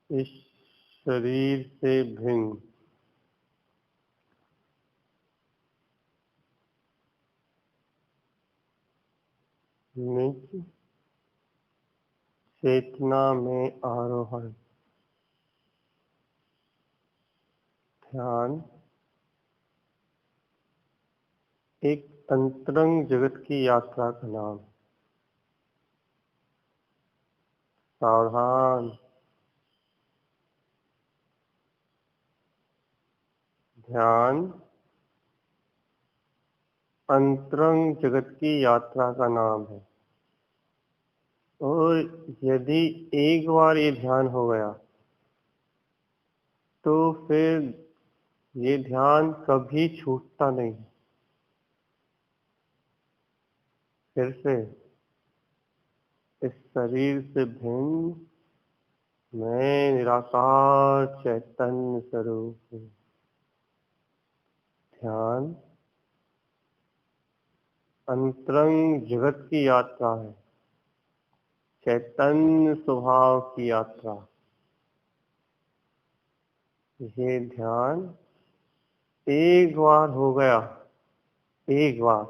इस शरीर से भिन्न निज चेतना में आरोहण। ध्यान एक अंतरंग जगत की यात्रा का नाम। सावधान, ध्यान अंतरंग जगत की यात्रा का नाम है। और यदि एक बार ये ध्यान हो गया तो फिर ये ध्यान कभी छूटता नहीं। फिर से, इस शरीर से भिन्न मैं निराकार चैतन्य स्वरूप हूँ। ध्यान अंतरंग जगत की यात्रा है, चैतन्य स्वभाव की यात्रा। ये ध्यान एक बार हो गया, एक बार,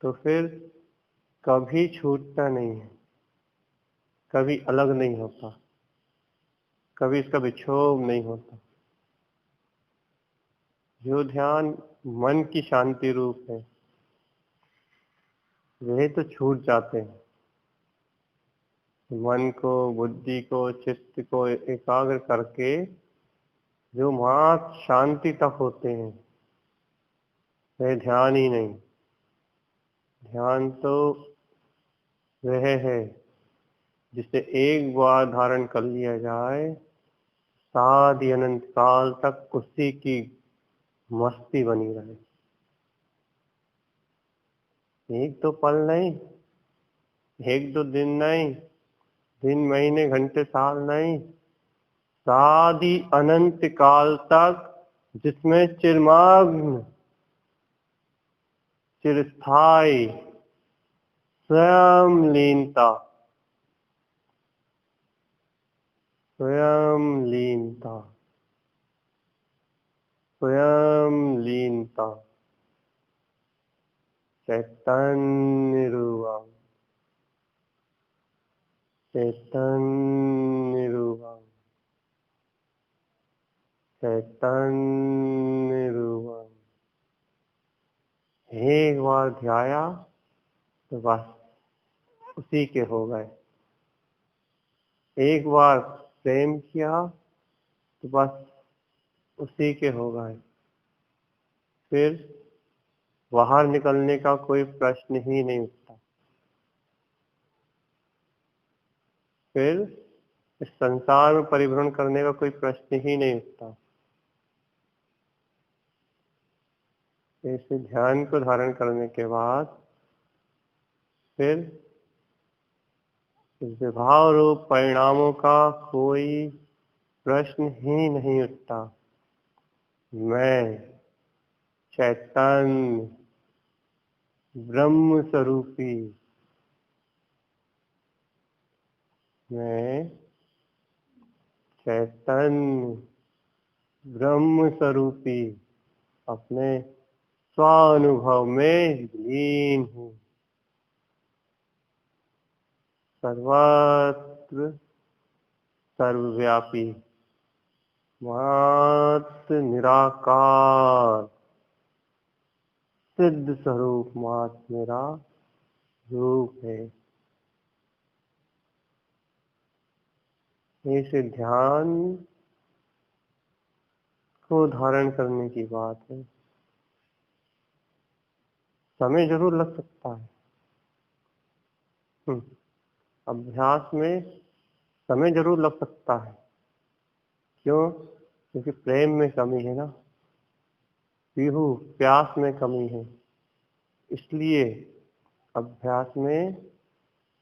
तो फिर कभी छूटता नहीं है, कभी अलग नहीं होता। कभी इसका विक्षोभ नहीं होता। जो ध्यान मन की शांति रूप है वे तो छूट जाते हैं। मन को, बुद्धि को, चित्त को एकाग्र करके जो मात्र शांति तक होते हैं वह ध्यान ही नहीं। ध्यान तो वह है जिसे एक बार धारण कर लिया जाए, सारी अनंत काल तक उसी की मस्ती बनी रहे। एक दो पल नहीं, एक दो दिन नहीं, दिन महीने घंटे साल नहीं, सारी अनंत काल तक, जिसमें चिरमग्न, चिरस्थायी स्वयं लीनता, स्वयं लीनता, स्वयं लीनता, चैतन्य रूपम, चैतन्य रूपम, चैतन्य रूपम। एक बार ध्याया तो बस उसी के हो गए। एक बार प्रेम किया तो बस उसी के हो गए। फिर बाहर निकलने का कोई प्रश्न ही नहीं उठता। फिर इस संसार में परिभ्रमण करने का कोई प्रश्न ही नहीं उठता। ऐसे ध्यान को धारण करने के बाद फिर इस विभाव रूप परिणामों का कोई प्रश्न ही नहीं उठता। मैं चैतन्य ब्रह्म स्वरूपी, मैं चैतन्य ब्रह्म स्वरूपी अपने स्वानुभव में लीन हूँ। सर्वत्र सर्वव्यापी, मात्र निराकार सिद्ध स्वरूप मात्र मेरा रूप है। इसे ध्यान को धारण करने की बात है। समय जरूर लग सकता है। अभ्यास में समय जरूर लग सकता है। क्यों? क्योंकि प्रेम में कमी है ना, पीहू प्यास में कमी है। इसलिए अभ्यास में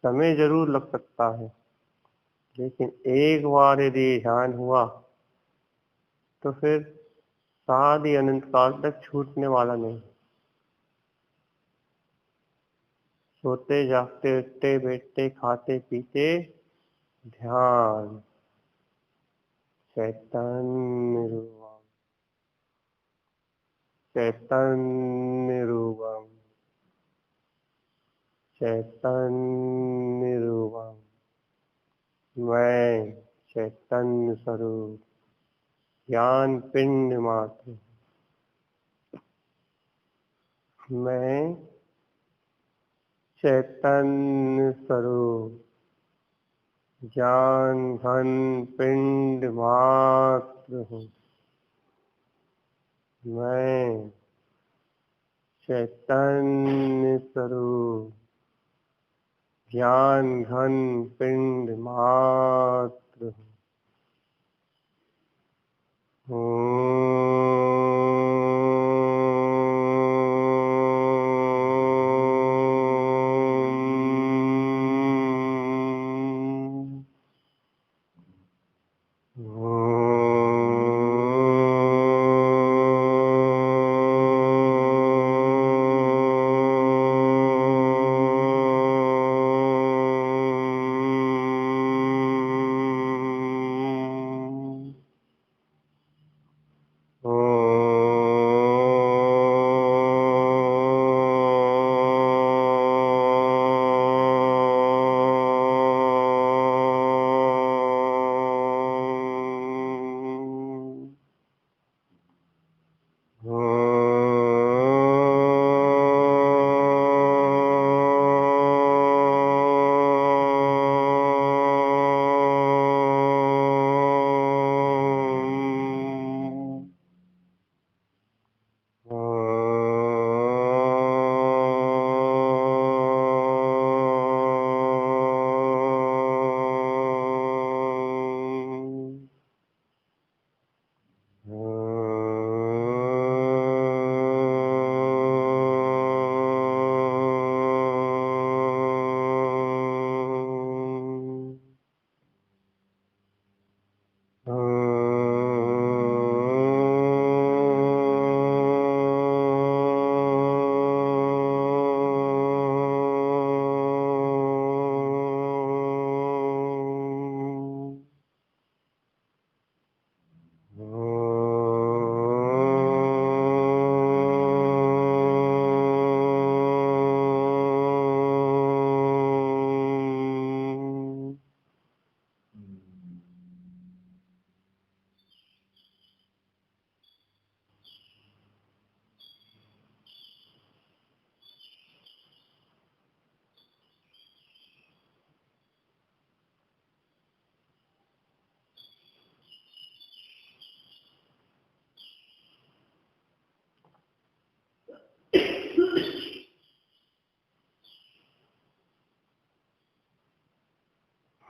समय जरूर लग सकता है, लेकिन एक बार यदि ध्यान हुआ तो फिर सारी अनंत काल तक छूटने वाला नहीं। सोते जागते उठते बैठते खाते पीते ध्यान, चैतन्य रूपम, चैतन्य रूपम, चैतन्य रूपम। मैं चैतन्य स्वरूप ज्ञान पिंड मात्र, मैं चैतन्य स्वरूप ज्ञान घन पिंड मात्र हूँ। मैं चैतन्य स्वरूप ज्ञान घन पिंड मात्र हूँ।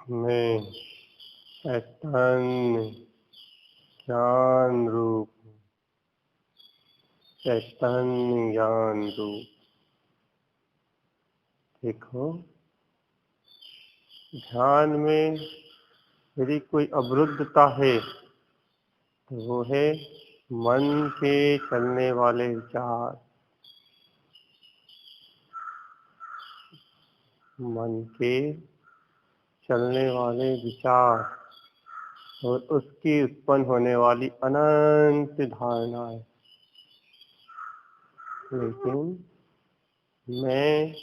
मैं चैतन्य ज्ञान रूप हूँ। चैतन्य ज्ञान रूप। देखो, ध्यान में यदि कोई अवरुद्धता है तो वो है मन के चलने वाले विचार। मन के चलने वाले विचार और उसकी उत्पन्न होने वाली अनंत धारणाएं। लेकिन मैं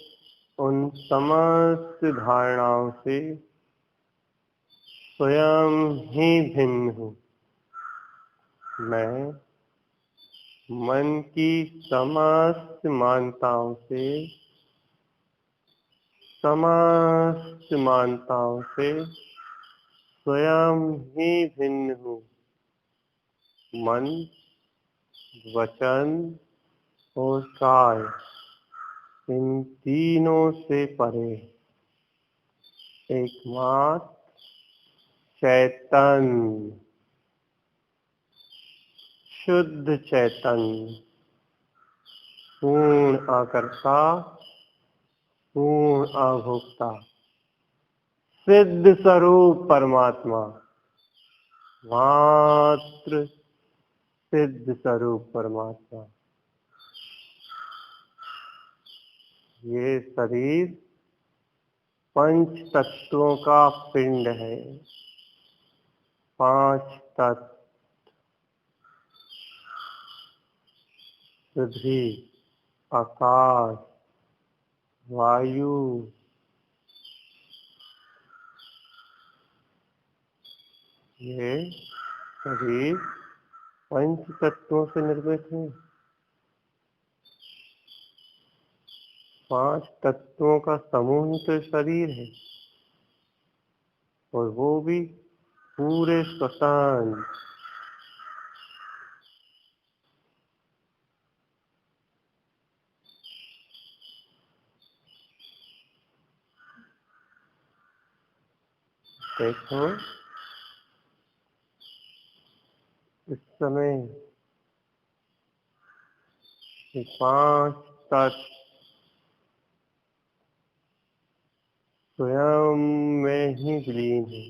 उन समस्त धारणाओं से स्वयं ही भिन्न हूँ। मैं मन की समस्त मान्यताओं से स्वयं ही भिन्न हूँ। मन, वचन और काय, इन तीनों से परे एकमात्र चैतन्य, शुद्ध चैतन्य, पूर्ण आकर्ता, पूर्ण अभोक्ता, सिद्ध स्वरूप परमात्मा, मात्र सिद्ध स्वरूप परमात्मा। ये शरीर पंच तत्वों का पिंड है। पांच तत्व, पृथ्वी, आकाश, वायु, ये शरीर पंच तत्वों से निर्मित है। पांच तत्वों का समूह तो शरीर है, और वो भी पूरे स्वतंत्र। देखो, इस समय ये पांच तत्व स्वयं में ही विलीन है।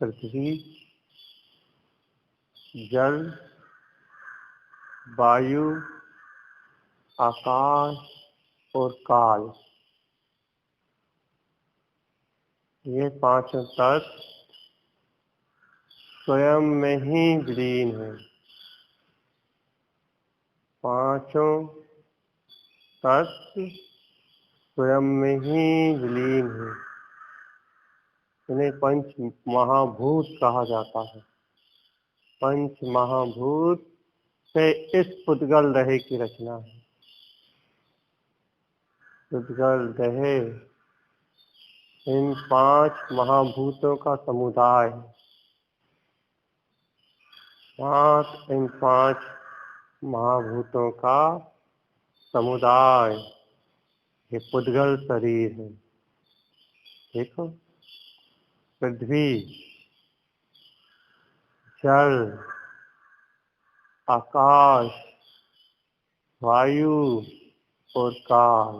पृथ्वी, जल, वायु, आकाश और काल, ये पांचों तत्व स्वयं में ही विलीन है। पांचों तत्व स्वयं में ही विलीन है। इन्हें पंच महाभूत कहा जाता है। पंच महाभूत से इस पुद्गल देह की रचना है। पुद्गल देह इन पांच महाभूतों का समुदाय है। इन पांच महाभूतों का समुदाय ये पुद्गल शरीर है। देखो, पृथ्वी, जल, आकाश, वायु और काल,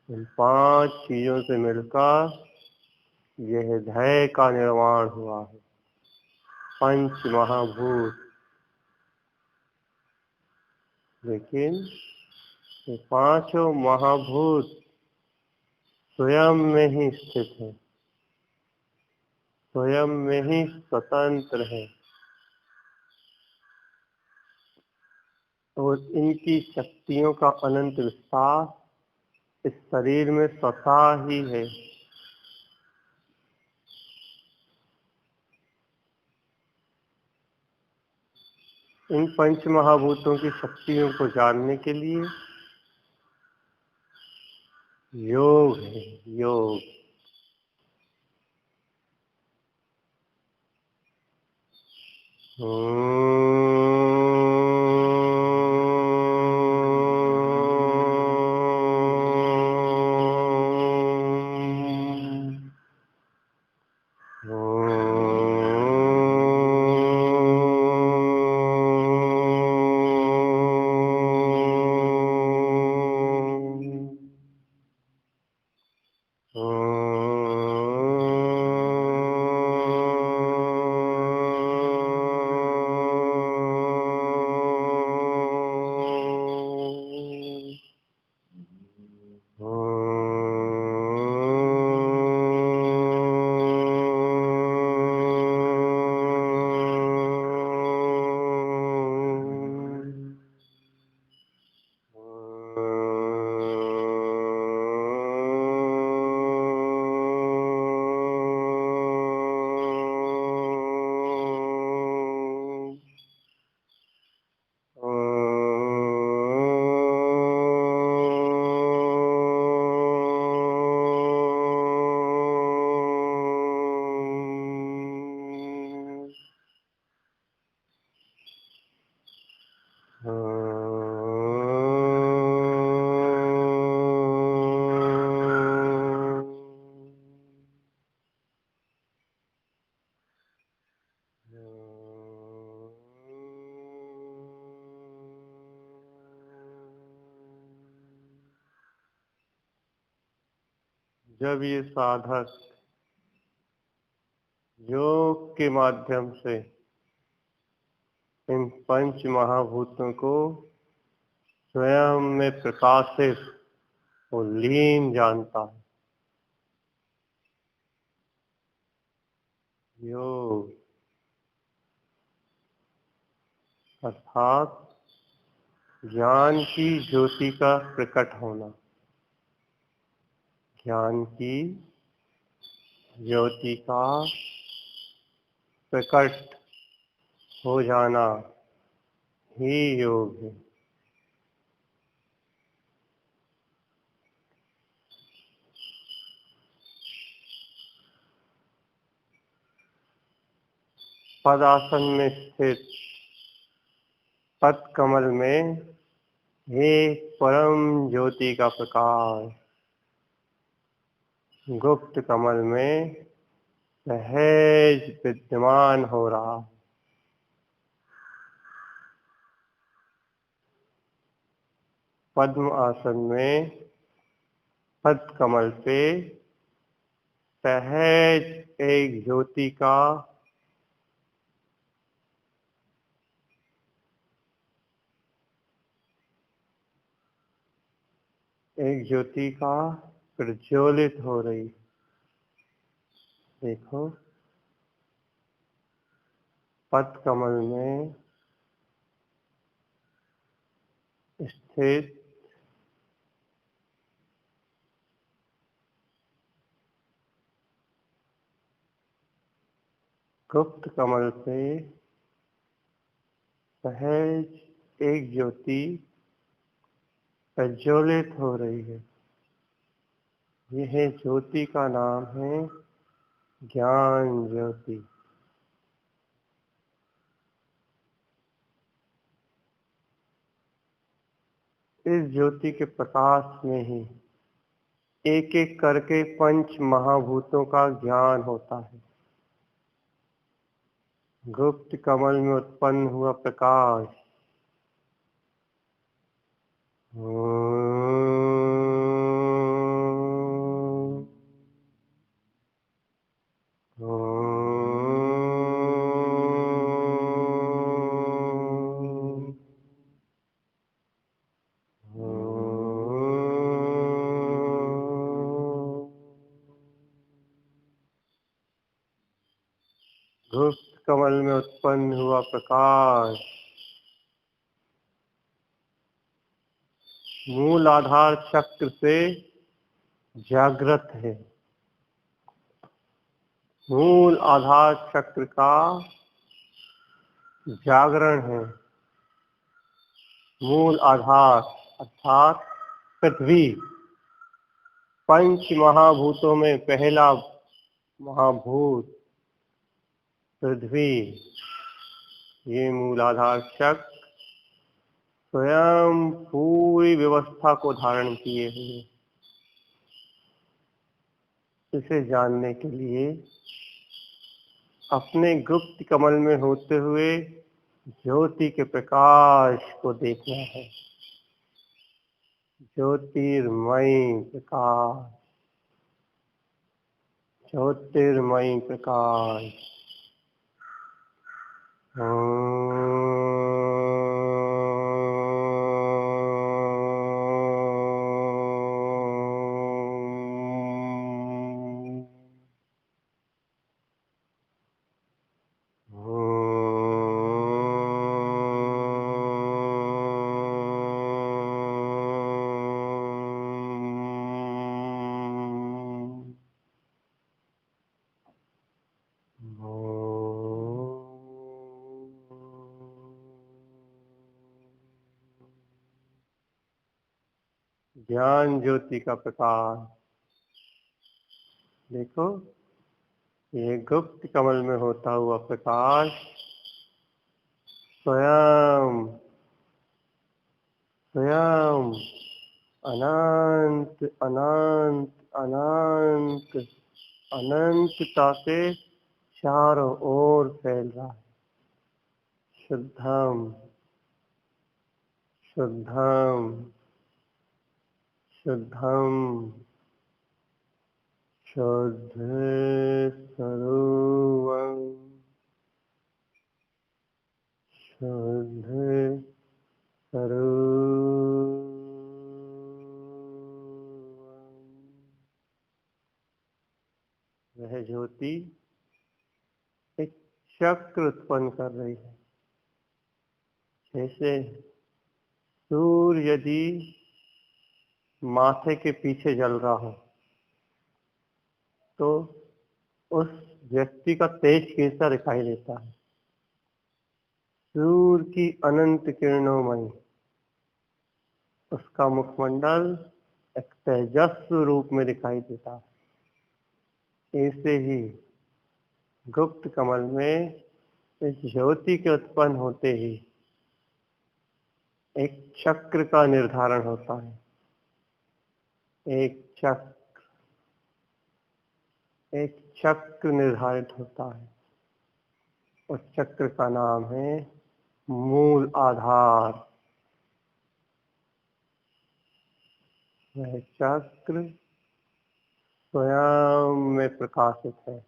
इन पांच चीजों से मिलकर यह देह का निर्माण हुआ है। पंच महाभूत। लेकिन ये पांचों महाभूत स्वयं में ही स्थित है, स्वयं में ही स्वतंत्र है, और इनकी शक्तियों का अनंत विस्तार इस शरीर में स्वतः ही है। इन पंच महाभूतों की शक्तियों को जानने के लिए योग है। योग, जब ये साधक योग के माध्यम से इन पंच महाभूतों को स्वयं में प्रकाशित और लीन जानता है, योग अर्थात ज्ञान की ज्योति का प्रकट होना, ज्ञान की ज्योति का प्रकट हो जाना ही योग है। पदासन में स्थित पद कमल में एक परम ज्योति का प्रकाश गुप्त कमल में सहज विद्यमान हो रहा। पद्म आसन में पद कमल पे सहज एक ज्योति का प्रज्वलित हो रही। देखो, पद कमल में स्थित गुप्त कमल पे सहज एक ज्योति प्रज्वलित हो रही है। यह ज्योति का नाम है ज्ञान ज्योति। इस ज्योति के प्रकाश में ही एक एक करके पंच महाभूतों का ज्ञान होता है। गुप्त कमल में उत्पन्न हुआ प्रकाश गुप्त कमल में उत्पन्न हुआ प्रकाश मूल आधार चक्र से जागृत है। मूल आधार चक्र का जागरण है। मूल आधार अर्थात पृथ्वी, पंच महाभूतों में पहला महाभूत पृथ्वी। ये मूलाधार चक्र स्वयं पूरी व्यवस्था को धारण किए हुए। इसे जानने के लिए अपने गुप्त कमल में होते हुए ज्योति के प्रकाश को देखना है। ज्योतिर्मयी प्रकाश, ज्योतिर्मयी प्रकाश। ज्ञान ज्योति का प्रकाश। देखो, ये गुप्त कमल में होता हुआ प्रकाश स्वयं स्वयं अनंत अनंत अनंत अनंतता से चारों ओर फैल रहा है। शुद्धम शुद्धम शुद्धम शुद्ध स्वरूपम शुद्ध स्वरूपम। वह ज्योति एक चक्र उत्पन्न कर रही है। जैसे सूर्य यदि माथे के पीछे जल रहा हो तो उस व्यक्ति का तेज कैसा दिखाई देता है। सूर्य की अनंत किरणोमय उसका मुखमंडल एक तेजस्वी रूप में दिखाई देता है। ऐसे ही गुप्त कमल में इस ज्योति के उत्पन्न होते ही एक चक्र का निर्धारण होता है। एक चक्र निर्धारित होता है। उस चक्र का नाम है मूल आधार। वह चक्र स्वयं में प्रकाशित है।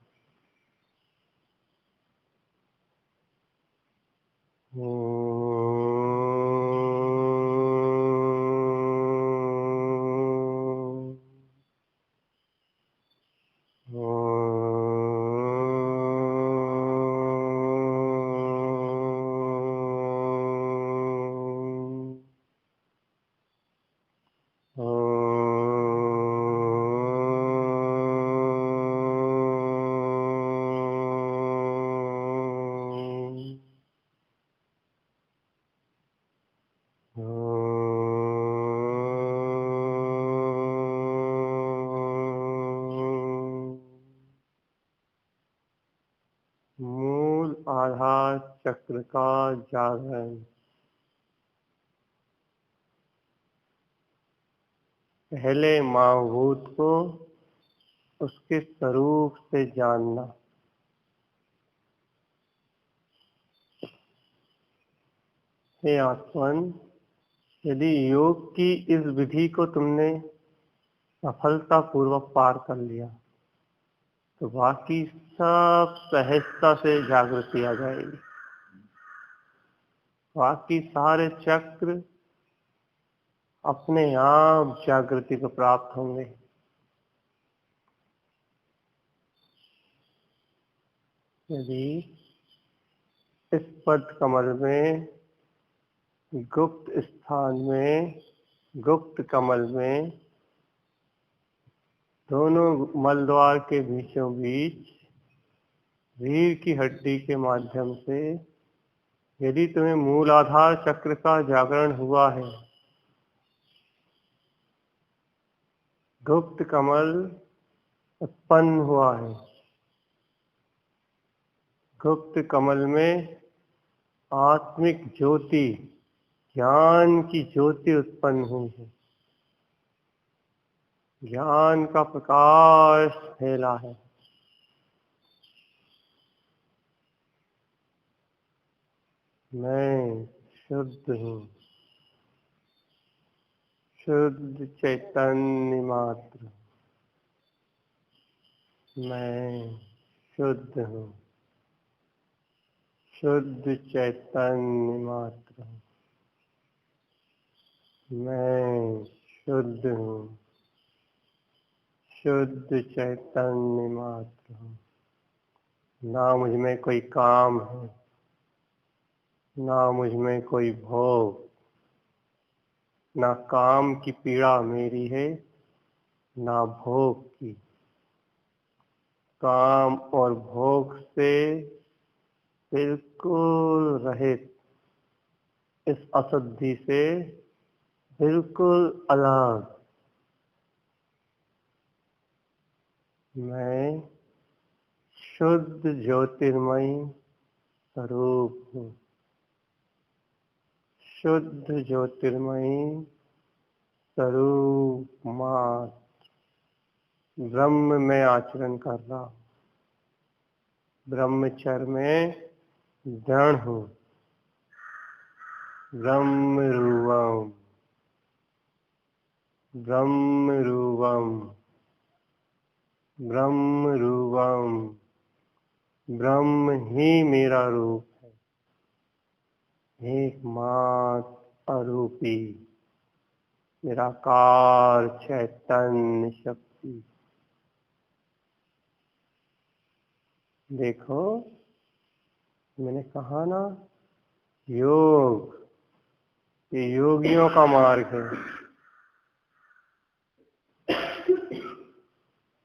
मूल आधार चक्र का जागरण। पहले महाभूत को उसके स्वरूप से जानना। हे आत्मन, यदि योग की इस विधि को तुमने सफलतापूर्वक पार कर लिया तो बाकी सब सहजता से जागृति आ जाएगी। बाकी सारे चक्र अपने आप जागृति को प्राप्त होंगे। यदि इस पद कमल में गुप्त स्थान में गुप्त कमल में दोनों मलद्वार के बीचों बीच रीढ़ की हड्डी के माध्यम से यदि तुम्हें मूलाधार चक्र का जागरण हुआ है, गुप्त कमल उत्पन्न हुआ है, गुप्त कमल में आत्मिक ज्योति ज्ञान की ज्योति उत्पन्न हुई है, ज्ञान का प्रकाश फैला है। मैं शुद्ध हूँ, शुद्ध चैतन्य मात्र। मैं शुद्ध हूँ, शुद्ध चैतन्य मात्र हूँ। मैं शुद्ध हूँ, शुद्ध चैतन्य मात्र हूँ। ना मुझ में कोई काम है, ना मुझ में कोई भोग। ना काम की पीड़ा मेरी है, ना भोग की। काम और भोग से बिल्कुल रहित, इस अशुद्धि से बिल्कुल अलग। मैं शुद्ध ज्योतिर्मयी स्वरूप हूँ। शुद्ध ज्योतिर्मयी स्वरूप मात्र ब्रह्म में आचरण कर रहा हूँ। ब्रह्मचर्य में दृढ़ हूँ। ब्रह्मरूपम ब्रह्मरूपम ब्रह्मरूपम। ब्रह्म ही मेरा रूप है, एकमात्र अरूपी निराकार चैतन्य शक्ति। देखो, मैंने कहा ना, योग ये योगियों का मार्ग है।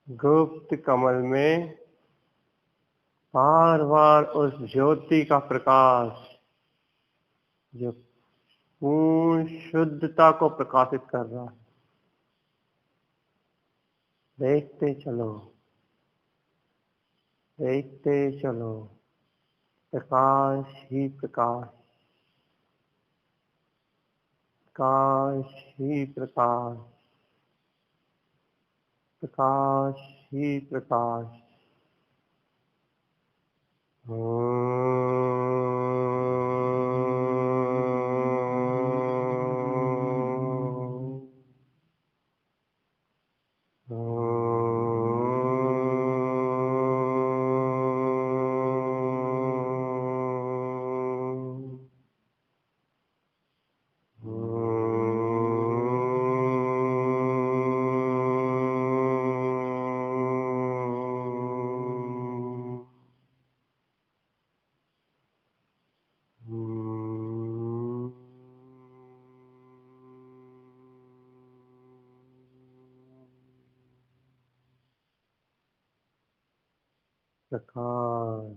गुप्त कमल में बार बार उस ज्योति का प्रकाश जो पूर्ण शुद्धता को प्रकाशित कर रहा है, देखते चलो, देखते चलो। प्रकाश ही प्रकाश, प्रकाश ही प्रकाश, प्रकाश ही प्रकाश। प्रकाश,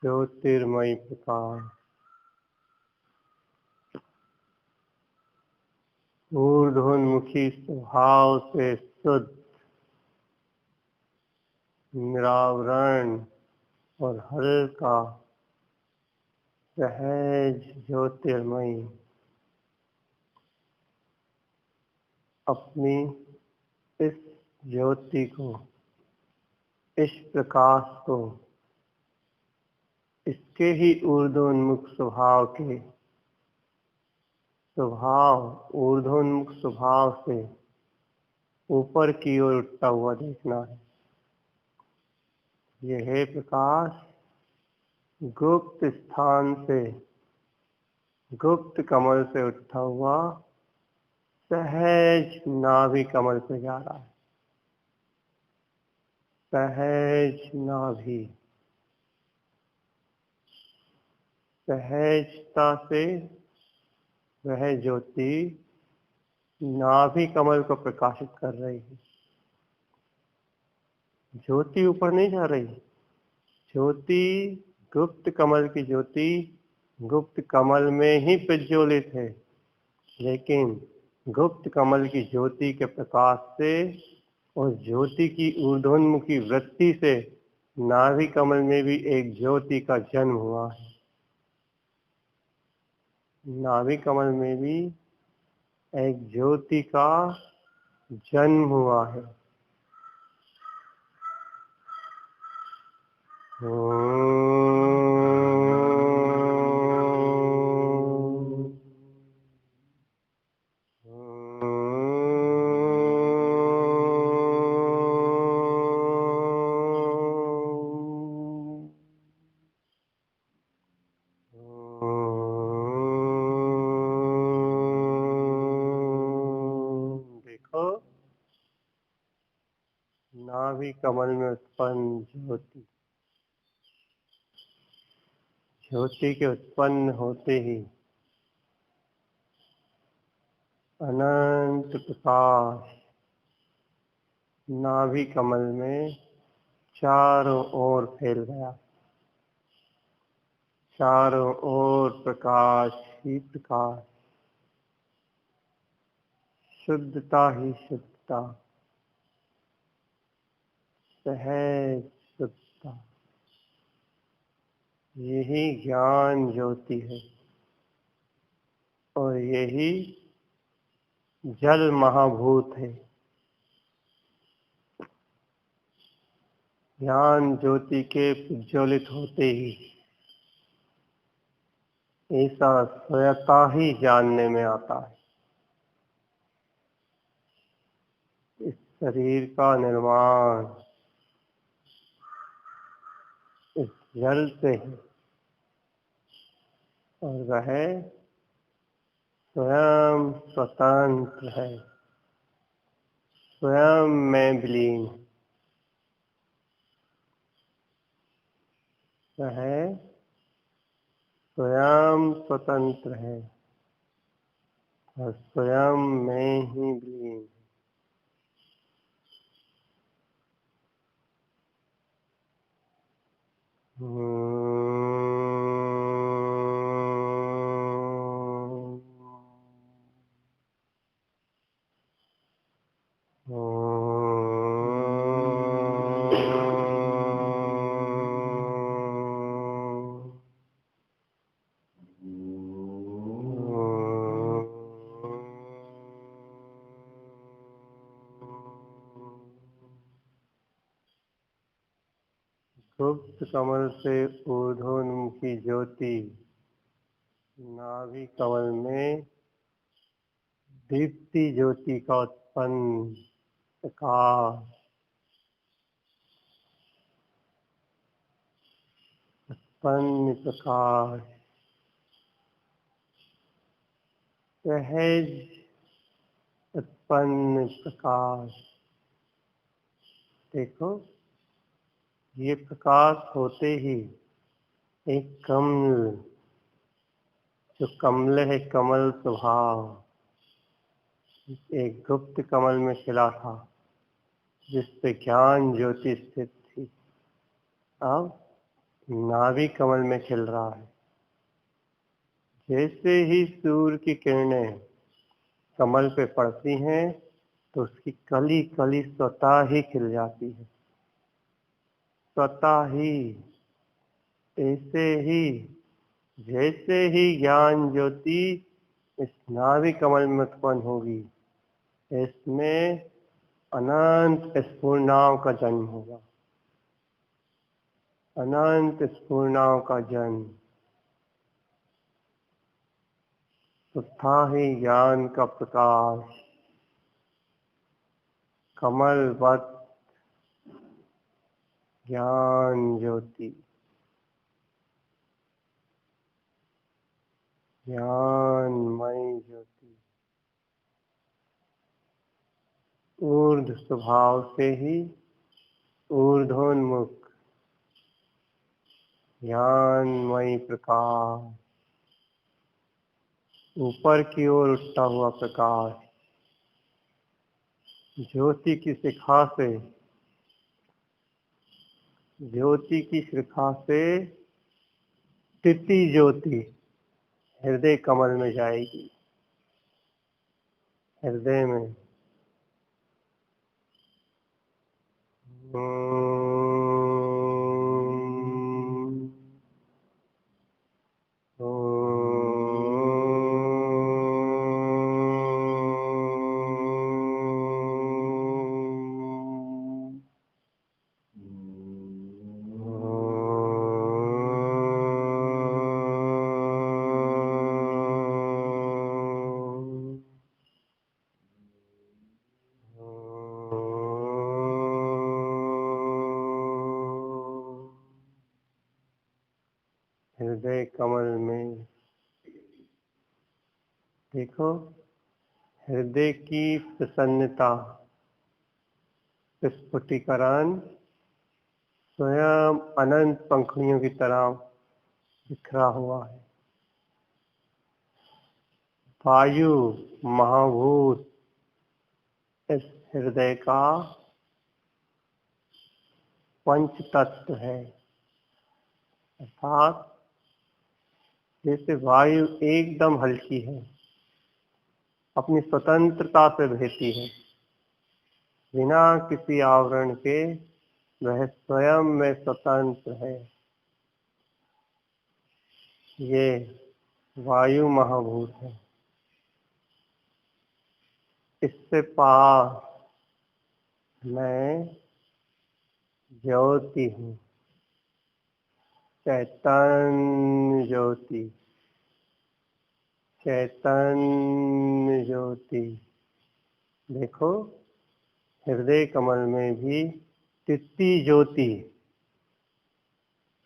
ज्योतिर्मय प्रकाश, ऊर्ध्वोन्मुखी स्वभाव से शुद्ध, निरावरण और हल्का, सहज ज्योतिर्मय अपनी इस ज्योति को, इस प्रकाश को, इसके ही ऊर्ध्वोन्मुख ऊर्ध्वोन्मुख स्वभाव से ऊपर की ओर उठता हुआ देखना है। यह है प्रकाश गुप्त स्थान से, गुप्त कमल से उठता हुआ सहज नाभि कमल पे जा रहा है। सहज नाभि, सहजता से वह ज्योति नाभि कमल को प्रकाशित कर रही है। ज्योति ऊपर नहीं जा रही। ज्योति, गुप्त कमल की ज्योति गुप्त कमल में ही प्रज्वलित है, लेकिन गुप्त कमल की ज्योति के प्रकाश से और ज्योति की ऊर्ध्वोन्मुखी वृत्ति से नाभि कमल में भी एक ज्योति का जन्म हुआ है। नाभि कमल में भी एक ज्योति का जन्म हुआ है। देखो, नाभि कमल में उत्पन्न ज्योति, ज्योति के उत्पन्न होते ही अनंत प्रकाश नाभि कमल में चारों ओर फैल गया। चारों ओर प्रकाश ही प्रकाश, शुद्धता ही शुद्धता, सहज शुद्धता, यही ज्ञान ज्योति है और यही जल महाभूत है। ज्ञान ज्योति के प्रज्वलित होते ही ऐसा स्वयता ही जानने में आता है। इस शरीर का निर्माण इस जल से है और वह स्वयं स्वतंत्र है, स्वयं में विलीन है। वह स्वयं स्वतंत्र है और स्वयं में ही विलीन है। गुप्त कमल से ऊर्ध्वोन्मुखी ज्योति नाभि कमल में दीप्ति ज्योति का उत्पन्न प्रकाश, उत्पन्न प्रकाश, सहज उत्पन्न प्रकाश। देखो, ये प्रकाश होते ही एक कमल, जो कमल है, कमल स्वभाव, एक गुप्त कमल में खिला था जिस पे ज्ञान ज्योति स्थित थी, अब नाभि कमल में खिल रहा है। जैसे ही सूर्य की किरणें कमल पे पड़ती हैं तो उसकी कली कली स्वतः ही खिल जाती है, स्वतः ही। ऐसे ही जैसे ही ज्ञान ज्योति इस नाभि कमल में उत्पन्न होगी, इसमें अनंत स्फूर्णाओं का जन्म होगा, अनंत स्फूर्णाओं का जन्म। तो था ही ज्ञान का प्रकाश, कमलवत ज्ञान ज्योति, ज्ञानमयी ज्योति, ऊर्ध्व स्वभाव से ही ऊर्ध्वोन्मुख ज्ञानमयी प्रकाश, ऊपर की ओर उठता हुआ प्रकाश, ज्योति की शिखा से, ज्योति की शिखा से स्थिति ज्योति हृदय कमल में जाएगी। हृदय में हृदय कमल में देखो, हृदय की प्रसन्नता, स्फुटीकरण स्वयं अनंत पंखुड़ियों की तरह बिखरा हुआ है। वायु महाभूत इस हृदय का पंच तत्व है, अर्थात जैसे वायु एकदम हल्की है, अपनी स्वतंत्रता से बहती है, बिना किसी आवरण के वह स्वयं में स्वतंत्र है। ये वायु महाभूत है। इससे पार मैं ज्योति हूँ, चैतन्य ज्योति, चैतन्य ज्योति। देखो, हृदय कमल में भी तित्ती ज्योति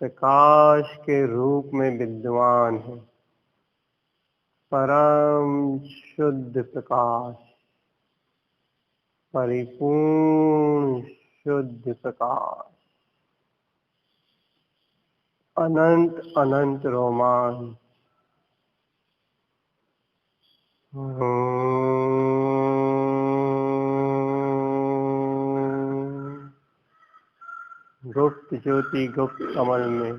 प्रकाश के रूप में विद्यमान है। परम शुद्ध प्रकाश, परिपूर्ण शुद्ध प्रकाश, अनंत अनंत रोमांच। गुप्त ज्योति गुप्त कमल में।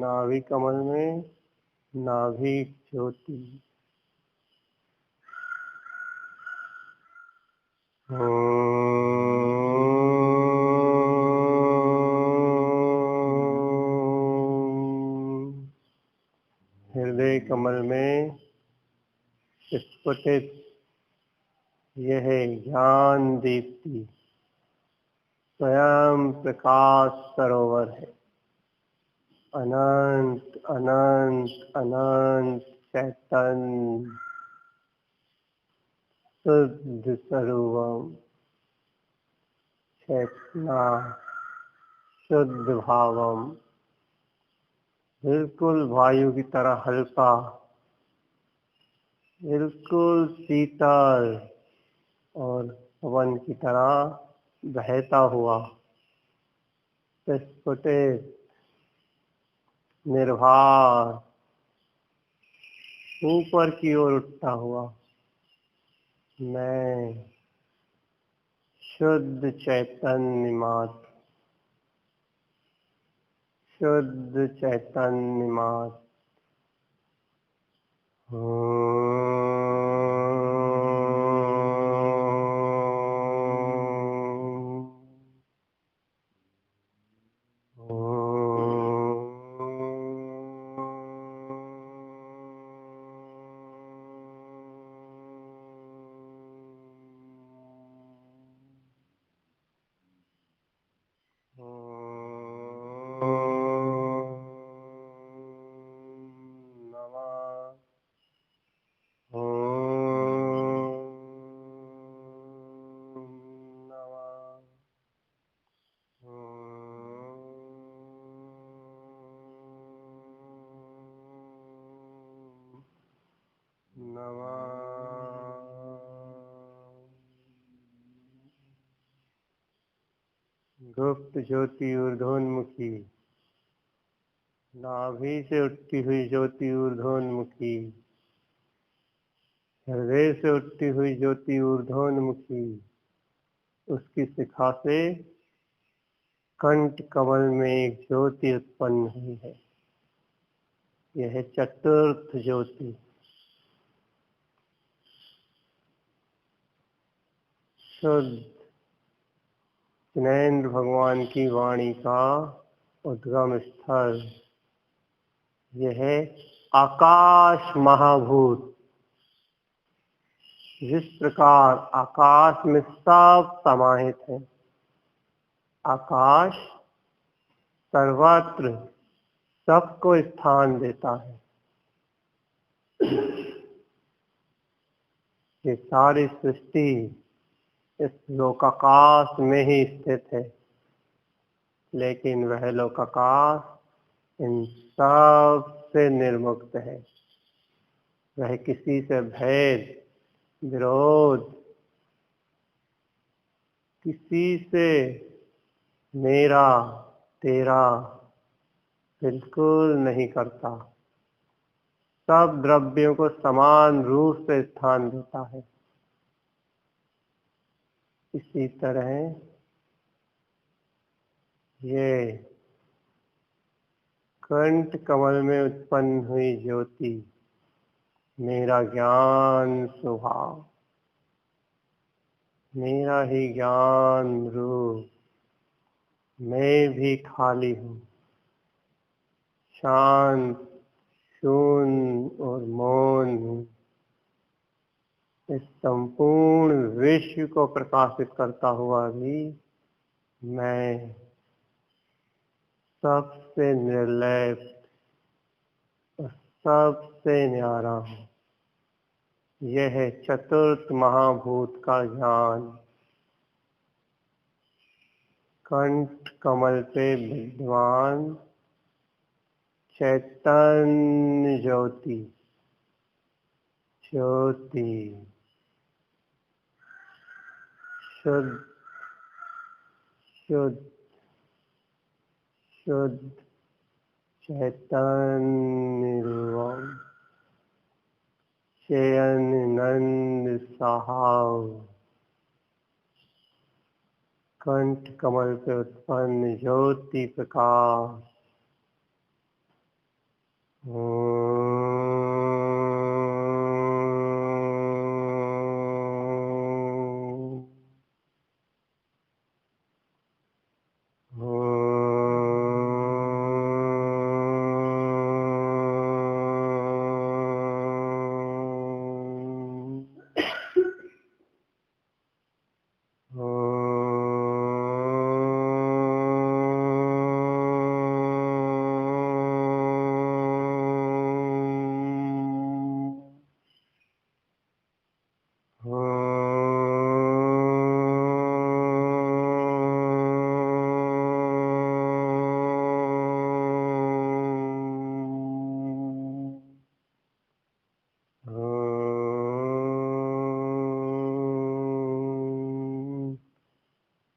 नाभि कमल में नाभि ज्योति। हृदय कमल में स्फुटित यह ज्ञान दीप्ति स्वयं प्रकाश सरोवर है। अनंत अनंत अनंत चैतन्य शुद्ध स्वरूपम, चेतना शुद्ध भावम, बिल्कुल वायु की तरह हल्का, बिल्कुल शीतल और पवन की तरह बहता हुआ, स्फुटित, निर्भर, ऊपर की ओर उठता हुआ मैं शुद्ध चैतन्य मात्र, शुद्ध चैतन्य मात्र। गुप्त ज्योति ऊर्ध्वोन्मुखी, नाभि से उठती हुई ज्योति ऊर्ध्वोन्मुखी, हृदय से उठती हुई ज्योति ऊर्ध्वोन्मुखी, उसकी शिखा से कंठ कमल में एक ज्योति उत्पन्न हुई है। यह चतुर्थ ज्योति, शुद्ध ज्ञानेन्द्र भगवान की वाणी का उद्गम स्थल। यह आकाश महाभूत, जिस प्रकार आकाश में सब समाहित है, आकाश सर्वत्र सबको स्थान देता है। ये सारी सृष्टि इस लोकाकाश में ही स्थित है, लेकिन वह लोकाकाश इन सब से निर्मुक्त है। वह किसी से भेद, विरोध, किसी से मेरा तेरा बिल्कुल नहीं करता। सब द्रव्यों को समान रूप से स्थान देता है। इसी तरह ये कंठ कमल में उत्पन्न हुई ज्योति, मेरा ज्ञान स्वभाव, मेरा ही ज्ञान रूप, मैं भी खाली हूँ, शांत, शून्य और मौन हूँ। इस संपूर्ण विश्व को प्रकाशित करता हुआ भी मैं सबसे निर्लेप और सबसे न्यारा हूँ। यह है चतुर्थ महाभूत का ज्ञान। कंठ कमल पे विद्वान चैतन्य ज्योति, ज्योति शुद्ध शुद्ध शुद्ध चैतन्य रूपम चयन नंद साहब। कंठ कमल पे उत्पन्न ज्योति प्रकाश।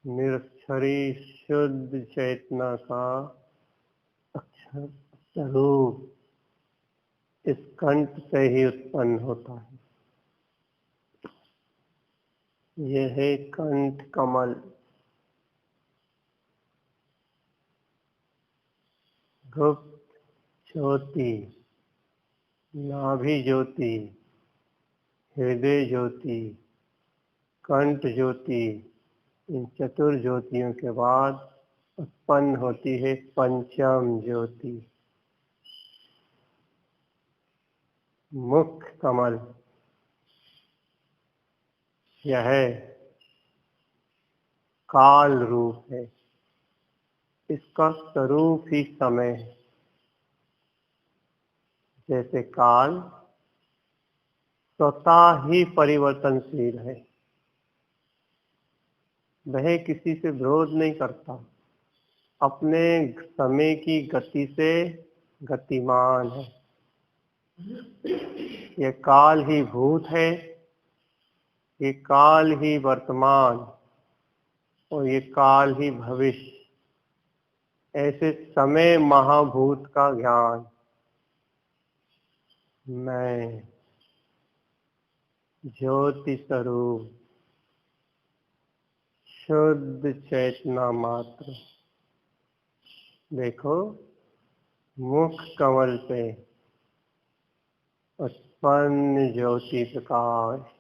निरक्षरी शुद्ध चेतना का अक्षर स्वरूप इस कंठ से ही उत्पन्न होता है। यह है कंठ कमल, गुप्त ज्योति, नाभि ज्योति, हृदय ज्योति, कंठ ज्योति। इन चतुर ज्योतियों के बाद उत्पन्न होती है पंचम ज्योति, मुख कमल। यह काल रूप है, इसका स्वरूप ही समय है। जैसे काल स्वतः ही परिवर्तनशील है, वह किसी से विरोध नहीं करता, अपने समय की गति से गतिमान है। ये काल ही भूत है, ये काल ही वर्तमान और ये काल ही भविष्य। ऐसे समय महाभूत का ज्ञान मैं ज्योति स्वरूप शुद्ध चेतना मात्र। देखो, मुख कमल पे उत्पन्न ज्योति प्रकाश।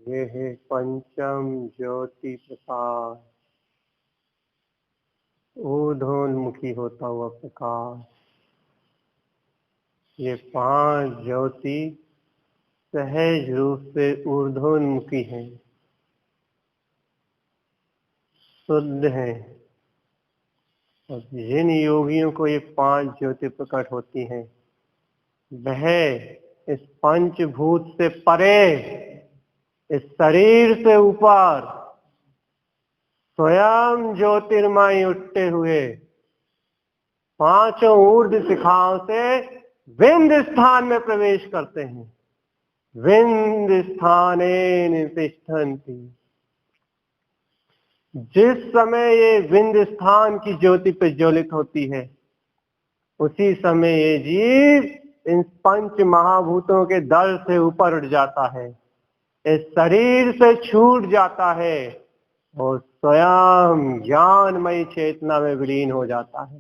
ये है पंचम ज्योति प्रकाश, ऊर्ध्वोन्मुखी होता हुआ प्रकाश। ये 5 ज्योति सहज रूप से ऊर्ध्वोन्मुखी है, शुद्ध है। और जिन योगियों को ये 5 ज्योति प्रकट होती हैं, वह इस पंचभूत से परे, इस शरीर से ऊपर स्वयं ज्योतिर्मय उठते हुए 5 ऊर्ध्व शिखाओं से विंद स्थान में प्रवेश करते हैं। विंद स्थाने नितिष्ठन्ति। जिस समय ये विंद स्थान की ज्योति प्रज्वलित होती है, उसी समय ये जीव इन 5 महाभूतों के दल से ऊपर उठ जाता है, इस शरीर से छूट जाता है और स्वयं ज्ञानमयी चेतना में विलीन हो जाता है,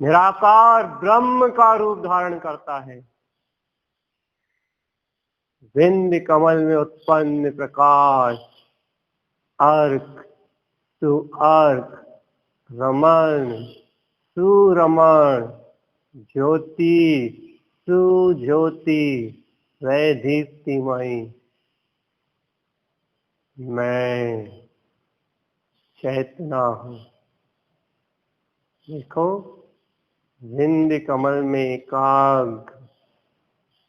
निराकार ब्रह्म का रूप धारण करता है। विंद कमल में उत्पन्न प्रकाश, अर्क सु अर्क, रमण सुरमण, ज्योति सुज्योति, वै दीप्तिमयी। मैं चेतना हूँ। देखो, विंद कमल में एकाग्र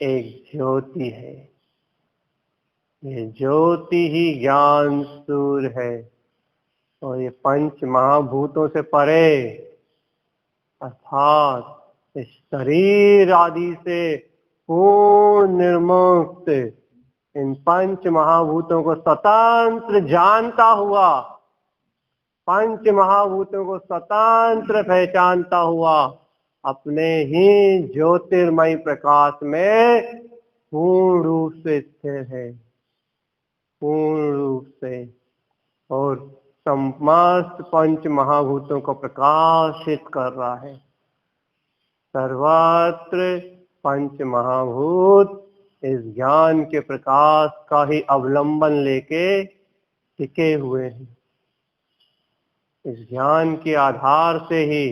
एक ज्योति है। ये ज्योति ही ज्ञान सूर्य है और ये 5 महाभूतों से परे, अर्थात इस शरीर आदि से पूर्ण निर्मुक्त, इन 5 महाभूतों को स्वतंत्र जानता हुआ, 5 महाभूतों को स्वतंत्र पहचानता हुआ, अपने ही ज्योतिर्मय प्रकाश में पूर्ण रूप से स्थिर है, पूर्ण रूप से, और समस्त 5 महाभूतों को प्रकाशित कर रहा है। सर्वत्र 5 महाभूत इस ज्ञान के प्रकाश का ही अवलंबन लेके टिके हुए हैं। इस ज्ञान के आधार से ही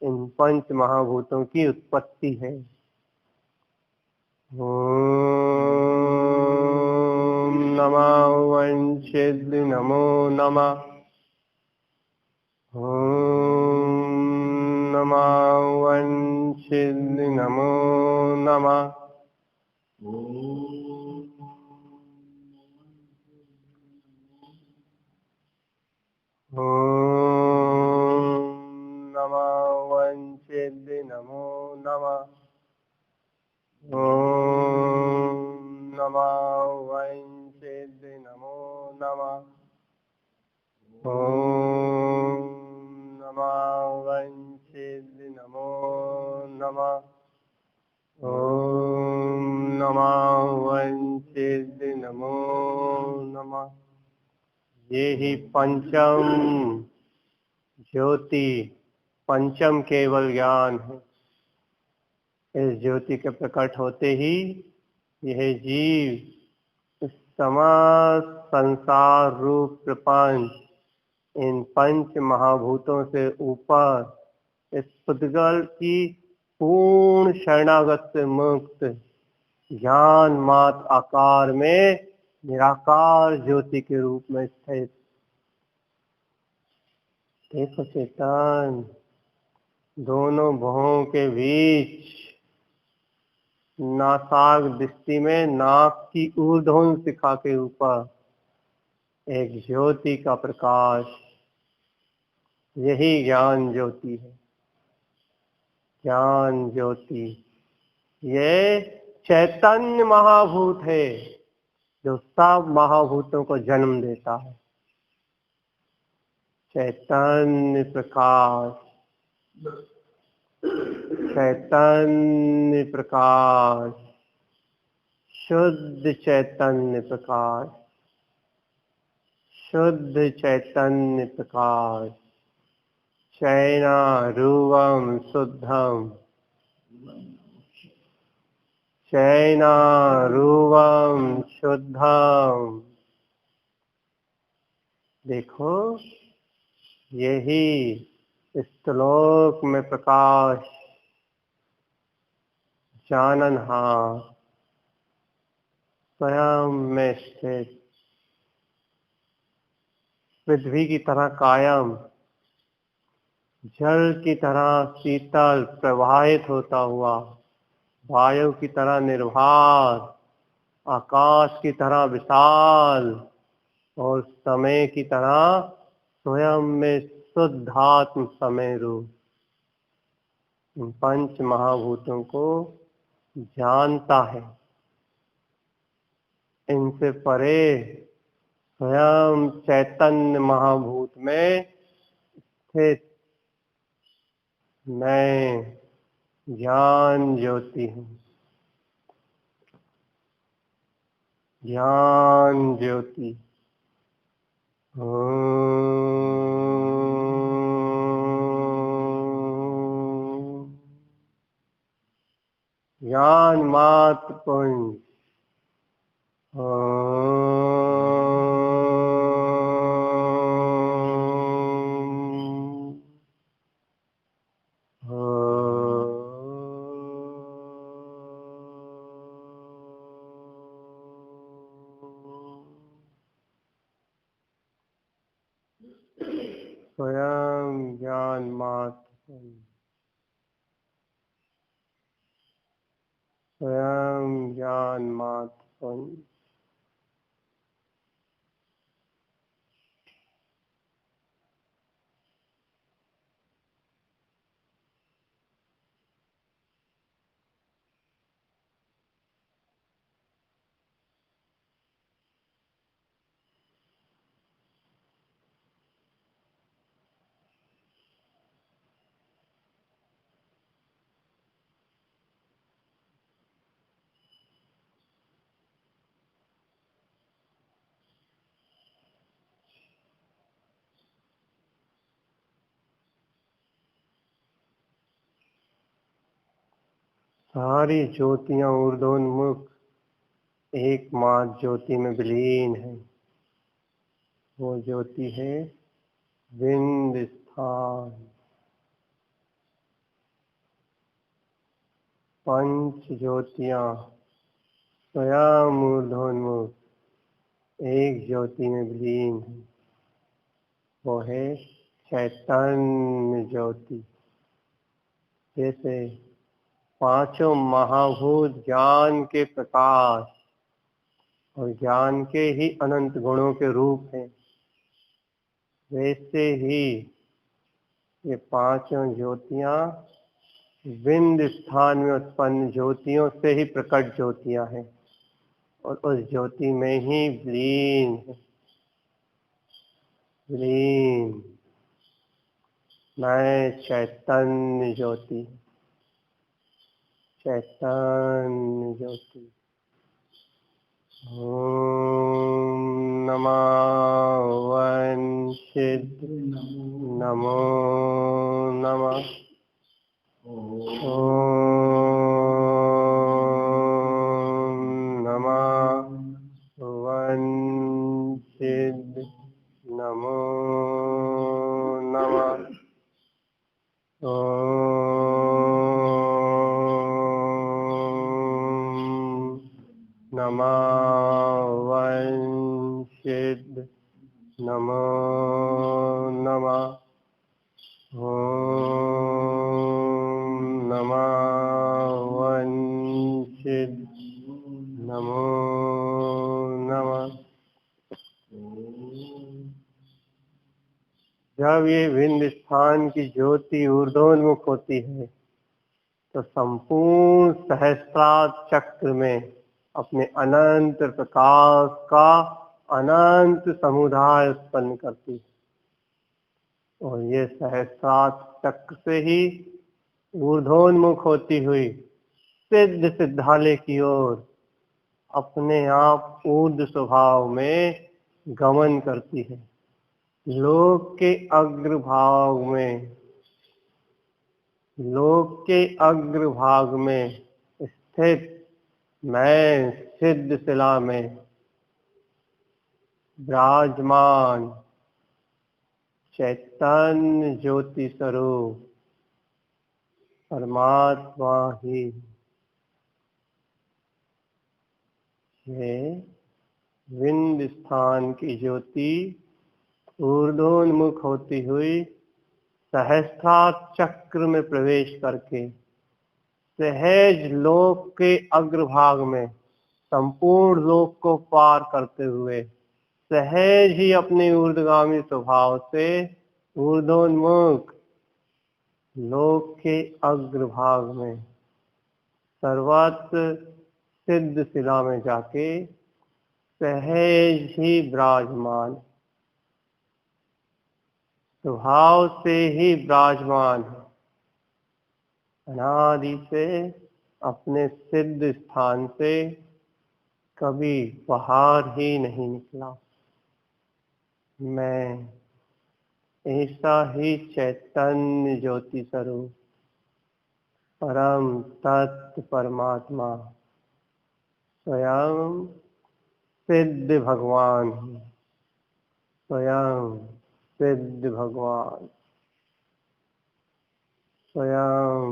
इन 5 महाभूतों की उत्पत्ति है। ओम नमः वंशिद नमो नमः। ओम नमः वंशिद नमो नमः। ओम नमः वंशिद नमो नमः। ओम नमः वंशिद नमो नमः। ओम नमः वंशिद नमो नमः। ओम नमः वंशिद नमो नमः। ये ही पंचम ज्योति, पंचम केवल ज्ञान है। इस ज्योति के प्रकट होते ही यह जीव इस समस्त संसार रूप प्रपंच, इन 5 महाभूतों से ऊपर इस पुद्गल की पूर्ण शरणागत से मुक्त ज्ञान मात आकार में निराकार ज्योति के रूप में स्थित। देखो चेतन, दोनों भुवों के बीच नासाग दृष्टि में नाक की ऊर्ध्व शिखा के ऊपर एक ज्योति का प्रकाश, यही ज्ञान ज्योति है। ज्ञान ज्योति ये चैतन्य महाभूत है जो सब महाभूतों को जन्म देता है। चैतन्य प्रकाश, चैतन्य प्रकाश, शुद्ध चैतन्य प्रकाश, शुद्ध चैतन्य प्रकाश, शयना रूपम शुद्धम, शयना रूपम शुद्धम। देखो, यही इस श्लोक में प्रकाश जाननहार, स्वयं में स्थित, पृथ्वी की तरह कायम, जल की तरह शीतल प्रवाहित होता हुआ, वायु की तरह निर्भर, आकाश की तरह विशाल और समय की तरह स्वयं में शुद्धात्म समय रूप, इन पंच महाभूतों को जानता है। इनसे परे स्वयं चैतन्य महाभूत में स्थित मैं ज्ञान ज्योति हूँ। ज्ञान ज्योति। ज्ञान मात्र पुंज। स्वयं ज्ञान मात्र, स्वयं ज्ञान मात्र। सारी ज्योतियां ऊर्ध्वोन्मुख एकमात्र ज्योति में विलीन है। वो ज्योति है विंद स्थान। पंच ज्योतियां स्वयं ऊर्ध्वोन्मुख एक ज्योति में विलीन है। वो है चैतन्य ज्योति। जैसे पांचों महाभूत ज्ञान के प्रकाश और ज्ञान के ही अनंत गुणों के रूप हैं, वैसे ही ये पांचों ज्योतियां विंद स्थान में उत्पन्न ज्योतियों से ही प्रकट ज्योतियां हैं और उस ज्योति में ही विलीन है। विलीन मैं चैतन्य ज्योति, चैतन्य ज्योति। ओम नमः वंशित नमो नमः। ओम नमः वंशित नमो नमः। ओम नमः वंशित नमो नमः। ओम नमः वंशित नमो नमः। जब ये विंद स्थान की ज्योति ऊर्ध्वोन्मुख होती है तो संपूर्ण सहस्त्रार चक्र में अपने अनंत प्रकाश का अनंत समुदाय उत्पन्न करती है। और ये सहस्त्रार चक्र से ही ऊर्ध्वोन्मुख होती हुई सिद्ध सिद्धालय की ओर अपने आप ऊर्ध्व स्वभाव में गमन करती है। लोक के अग्रभाग में, लोक के अग्रभाग में स्थित मैं सिद्ध शिला में विराजमान चैतन्य ज्योति स्वरूप परमात्मा ही। ये विंध्य स्थान की ज्योति ऊर्ध्वोन्मुख होती हुई सहस्त्रार चक्र में प्रवेश करके सहज लोक के अग्रभाग में संपूर्ण लोक को पार करते हुए सहज ही अपने ऊर्ध्वगामी स्वभाव से ऊर्ध्वोन्मुख लोक के अग्रभाग में सर्वत्र सिद्ध शिला में जाके सहज ही विराजमान, स्वभाव से ही विराजमान है। अनादि से अपने सिद्ध स्थान से कभी बाहर ही नहीं निकला। मैं ऐसा ही चैतन्य ज्योति स्वरूप परम तत्व परमात्मा स्वयं सिद्ध भगवान हूँ, स्वयं सिद्ध भगवान, स्वयं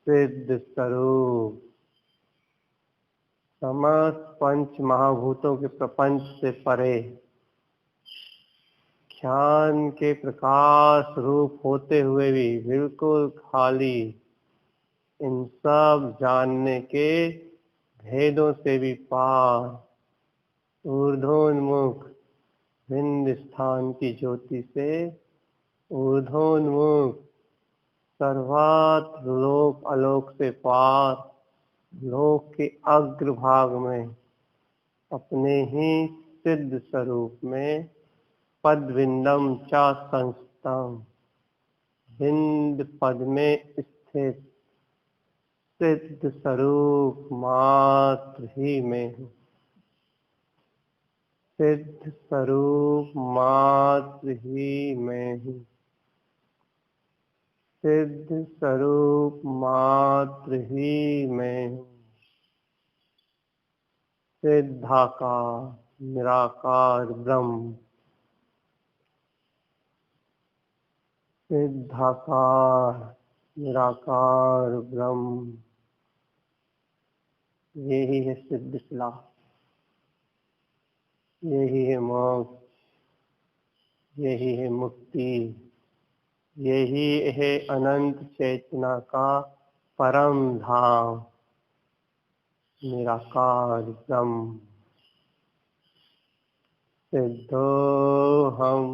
सिद्ध स्वरूप, समस्त पंच महाभूतों के प्रपंच से परे ज्ञान के प्रकाश रूप होते हुए भी बिल्कुल खाली, इन सब जानने के भेदों से भी पार, ऊर्ध्वोन्मुख विंध्य स्थान की ज्योति से ऊर्ध्वोन्मुख सर्वत्र लोक आलोक से पार लोक के अग्रभाग में अपने ही सिद्ध स्वरूप में पदविंदम च संस्थम, बिंद पद में स्थित सिद्ध स्वरूप मात्र ही में हूँ, सिद्ध स्वरूप मात्र ही में हूँ, सिद्ध स्वरूप मात्र ही में हूँ, सिद्धाकार निराकार ब्रह्म, सिद्धाकार निराकार ब्रह्म, यही है सिद्ध शिला, यही है मोक्ष, यही है मुक्ति, यही है अनंत चेतना का परम धाम निराकार ब्रह्म। सिद्धोहम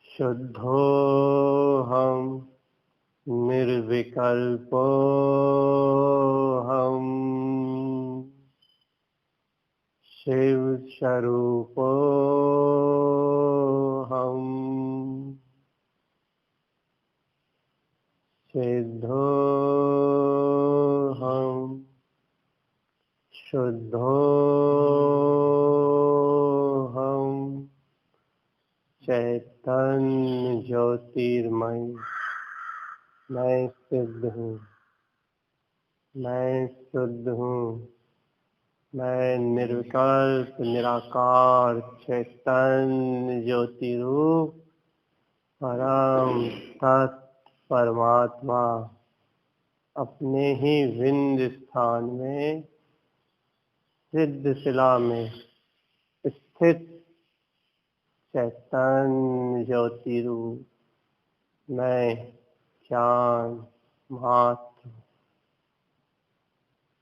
शुद्धोहम निर्विकल्पोहम शिव स्वरूपोहम सिद्धोहम शुद्धोहम चैतन्य ज्योतिर्मय। मैं सिद्ध हूँ, मैं शुद्ध हूँ, मैं निर्विकल्प निराकार चैतन्य ज्योति रूप परम तत्व परमात्मा अपने ही विंध्य स्थान में सिद्ध शिला में स्थित चैतन्य ज्योति रूप मैं ज्ञान मात्र,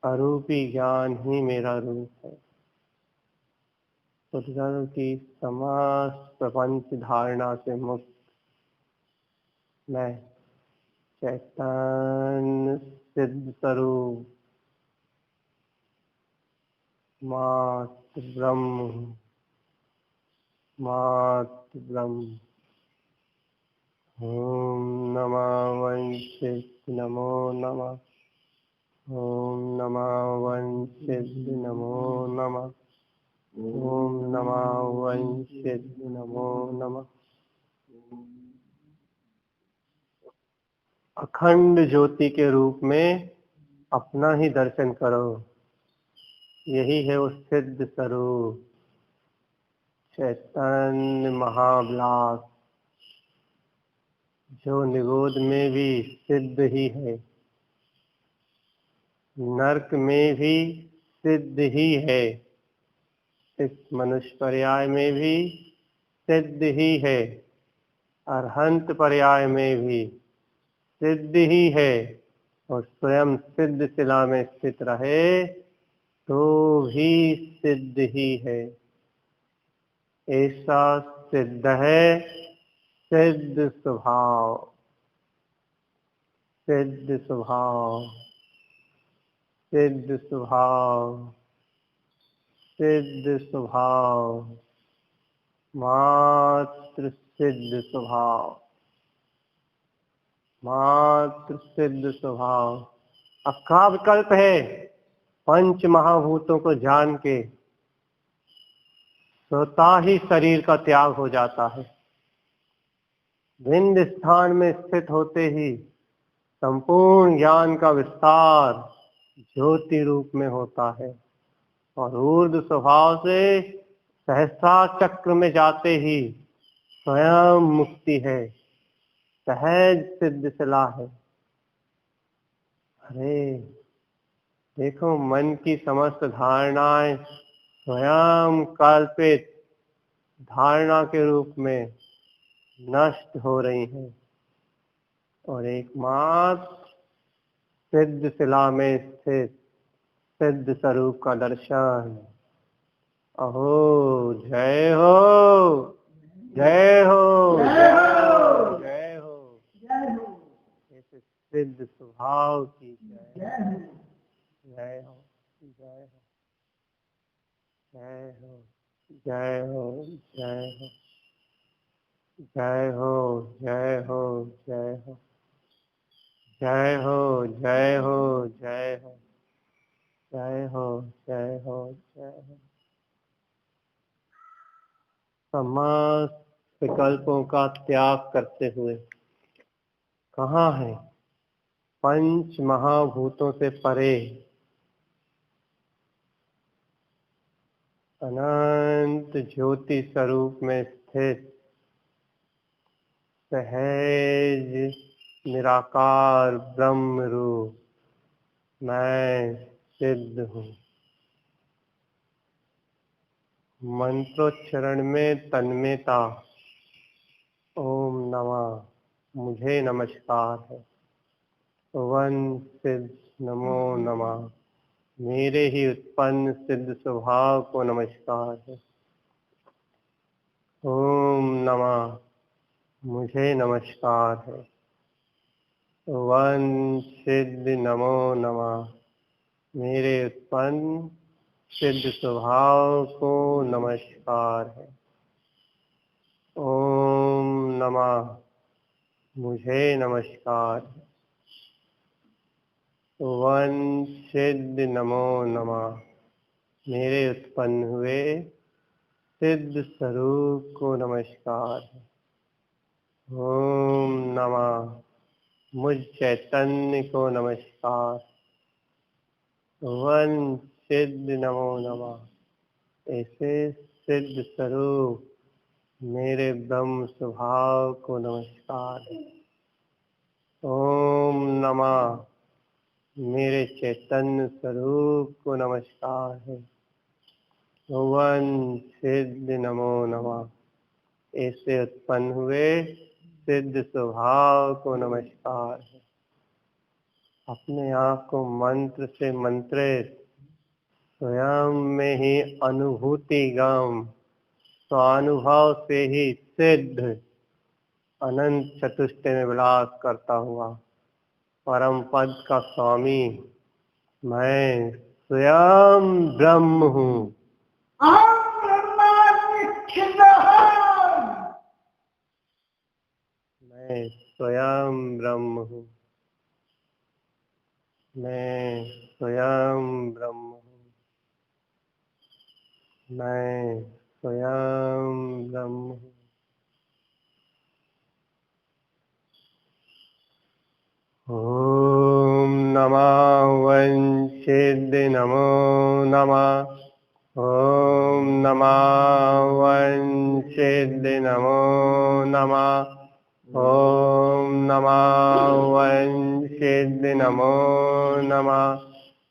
अरूपी ज्ञान ही मेरा रूप है। पुद्गल की समस्त प्रपंच धारणा से मुक्त मैं चैतन्य सिद्ध स्वरूप मात्र ब्रह्म हूँ, मात्र ब्रह्म। ओम नमः वंचित नमो नमः, ओम नमः वंचित नमो नमः, ओम नमः वंचित नमो नमः। अखंड ज्योति के रूप में अपना ही दर्शन करो, यही है वो सिद्ध स्वरूप चैतन्य महाविलास, जो निगोद में भी सिद्ध ही है, नरक में भी सिद्ध ही है, इस मनुष्य पर्याय में भी सिद्ध ही है, अरहंत पर्याय में भी सिद्ध ही है, और स्वयं सिद्ध शिला में स्थित रहे तो भी सिद्ध ही है। ऐसा सिद्ध है सिद्ध स्वभाव, सिद्ध स्वभाव, सिद्ध स्वभाव, सिद्ध स्वभाव, मात्र सिद्ध स्वभाव, मात्र सिद्ध स्वभाव। अब का विकल्प है? पंच महाभूतों को जान के स्वतः ही शरीर का त्याग हो जाता है। बिंद स्थान में स्थित होते ही संपूर्ण ज्ञान का विस्तार ज्योति रूप में होता है, और ऊर्ध्व स्वभाव से सहस्रा चक्र में जाते ही स्वयं मुक्ति है, सहज सिद्ध शिला है। अरे देखो, मन की समस्त धारणाएं स्वयं कल्पित धारणा के रूप में नष्ट हो रही हैं, और एकमात्र सिद्ध शिला में स्थित सिद्ध स्वरूप का दर्शन। अहो जय हो, जय हो, जय हो, जय हो, ऐसे सिद्ध स्वभाव की जय, जय हो, जय हो, जय हो, जय हो, जय हो, जय हो, जय हो, जय हो, जय हो, जय हो, जय हो, जय हो, जय हो, जय हो। समस्त विकल्पों का त्याग करते हुए कहाँ है? पंच महाभूतों से परे अनंत ज्योति स्वरूप में स्थित सहज निराकार ब्रह्म रूप मैं सिद्ध हूँ। मंत्रोच्चारण में तन्मयता। ओम नमः मुझे नमस्कार है। वन सिद्ध नमो नमः मेरे ही उत्पन्न सिद्ध स्वभाव को नमस्कार है। ओम नमः मुझे नमस्कार है। वन सिद्ध नमो नमः मेरे उत्पन्न सिद्ध स्वभाव को नमस्कार है। ओम नमः मुझे नमस्कार है। वन सिद्ध नमो नमः मेरे उत्पन्न हुए सिद्ध स्वरूप को नमस्कार है। ओम नमः मुझ चैतन्य को नमस्कार। वन सिद्ध नमो नमः ऐसे सिद्ध स्वरूप मेरे ब्रह्म स्वभाव को नमस्कार है। ओम नमः मेरे चैतन्य स्वरूप को नमस्कार है। वन सिद्ध नमो नमः ऐसे उत्पन्न हुए सिद्ध स्वभाव को नमस्कार है। अपने आप को मंत्र से मंत्रित स्वयं में ही अनुभूति गम स्वानुभव से ही सिद्ध अनंत चतुष्टय में विलास करता हुआ परम पद का स्वामी मैं स्वयं ब्रह्म हूँ। मैं स्वयं ब्रह्म हूँ। मैं स्वयं ब्रह्म हूँ। मैं स्वयं ब्रह्म हूँ। ओम नमः वंचिद नमो नमः। ओम नमः वंचिद नमो नमः। ओम नमः वंचिद नमो नमः।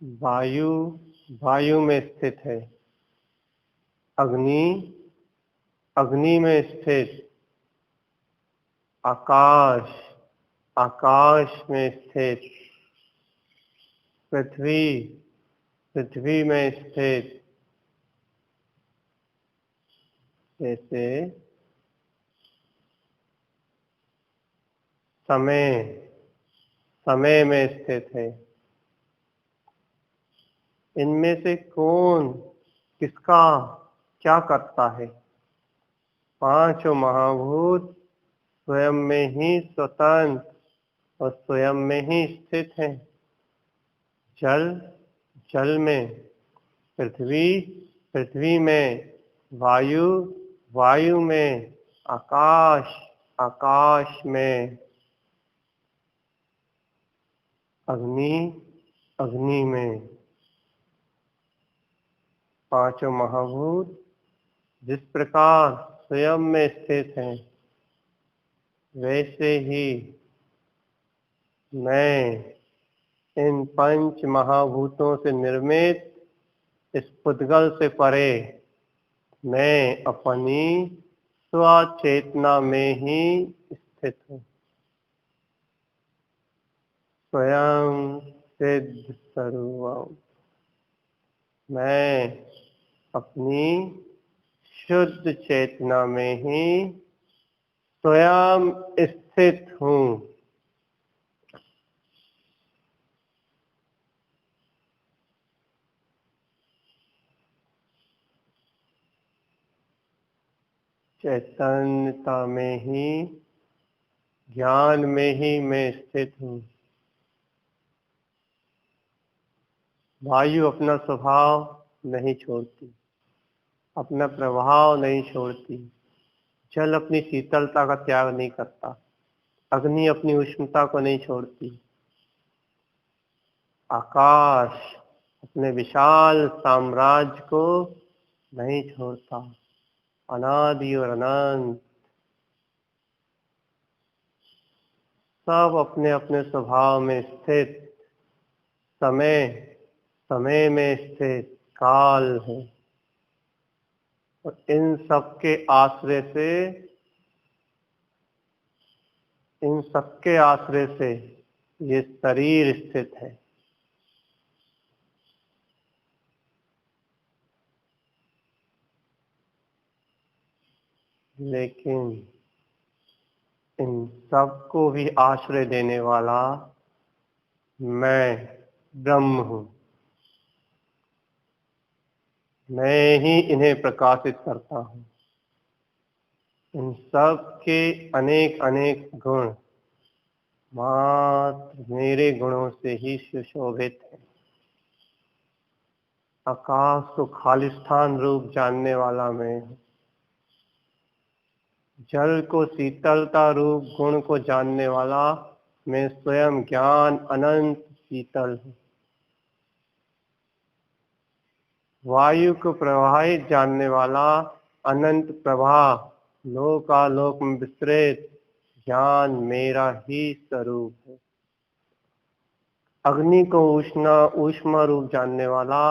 वायु वायु में स्थित है। अग्नि अग्नि में स्थित। आकाश आकाश में स्थित। पृथ्वी पृथ्वी में स्थित। जैसे समय समय में स्थित है। इनमें से कौन किसका क्या करता है? पांचों महाभूत स्वयं में ही स्वतंत्र और स्वयं में ही स्थित है। जल जल में। पृथ्वी पृथ्वी में। वायु वायु में। आकाश आकाश में। अग्नि अग्नि में। पांचों महाभूत जिस प्रकार स्वयं में स्थित हैं, वैसे ही मैं इन पंच महाभूतों से निर्मित इस पुद्गल से परे मैं अपनी स्वचेतना में ही स्थित हूँ। स्वयं सिद्ध स्वरूपम। मैं अपनी शुद्ध चेतना में ही स्वयं स्थित हूँ। चैतन्यता में ही, ज्ञान में ही मैं स्थित हूँ। वायु अपना स्वभाव नहीं छोड़ती, अपना प्रभाव नहीं छोड़ती। जल अपनी शीतलता का त्याग नहीं करता। अग्नि अपनी उष्णता को नहीं छोड़ती। आकाश अपने विशाल साम्राज्य को नहीं छोड़ता। अनादि और अनंत सब अपने अपने स्वभाव में स्थित, समय समय में स्थित काल है। और इन सबके आश्रय से ये शरीर स्थित है। लेकिन इन सबको भी आश्रय देने वाला मैं ब्रह्म हूँ। मैं ही इन्हें प्रकाशित करता हूँ। इन सब के अनेक अनेक गुण मात्र मेरे गुणों से ही सुशोभित है। आकाश को खालिस्तान रूप जानने वाला मैं हूँ। जल को शीतलता रूप गुण को जानने वाला मैं स्वयं ज्ञान अनंत शीतल हूँ। वायु को प्रवाहित जानने वाला अनंत प्रवाह लोकालोक में विस्तृत ज्ञान मेरा ही स्वरूप है। अग्नि को ऊष्मा रूप जानने वाला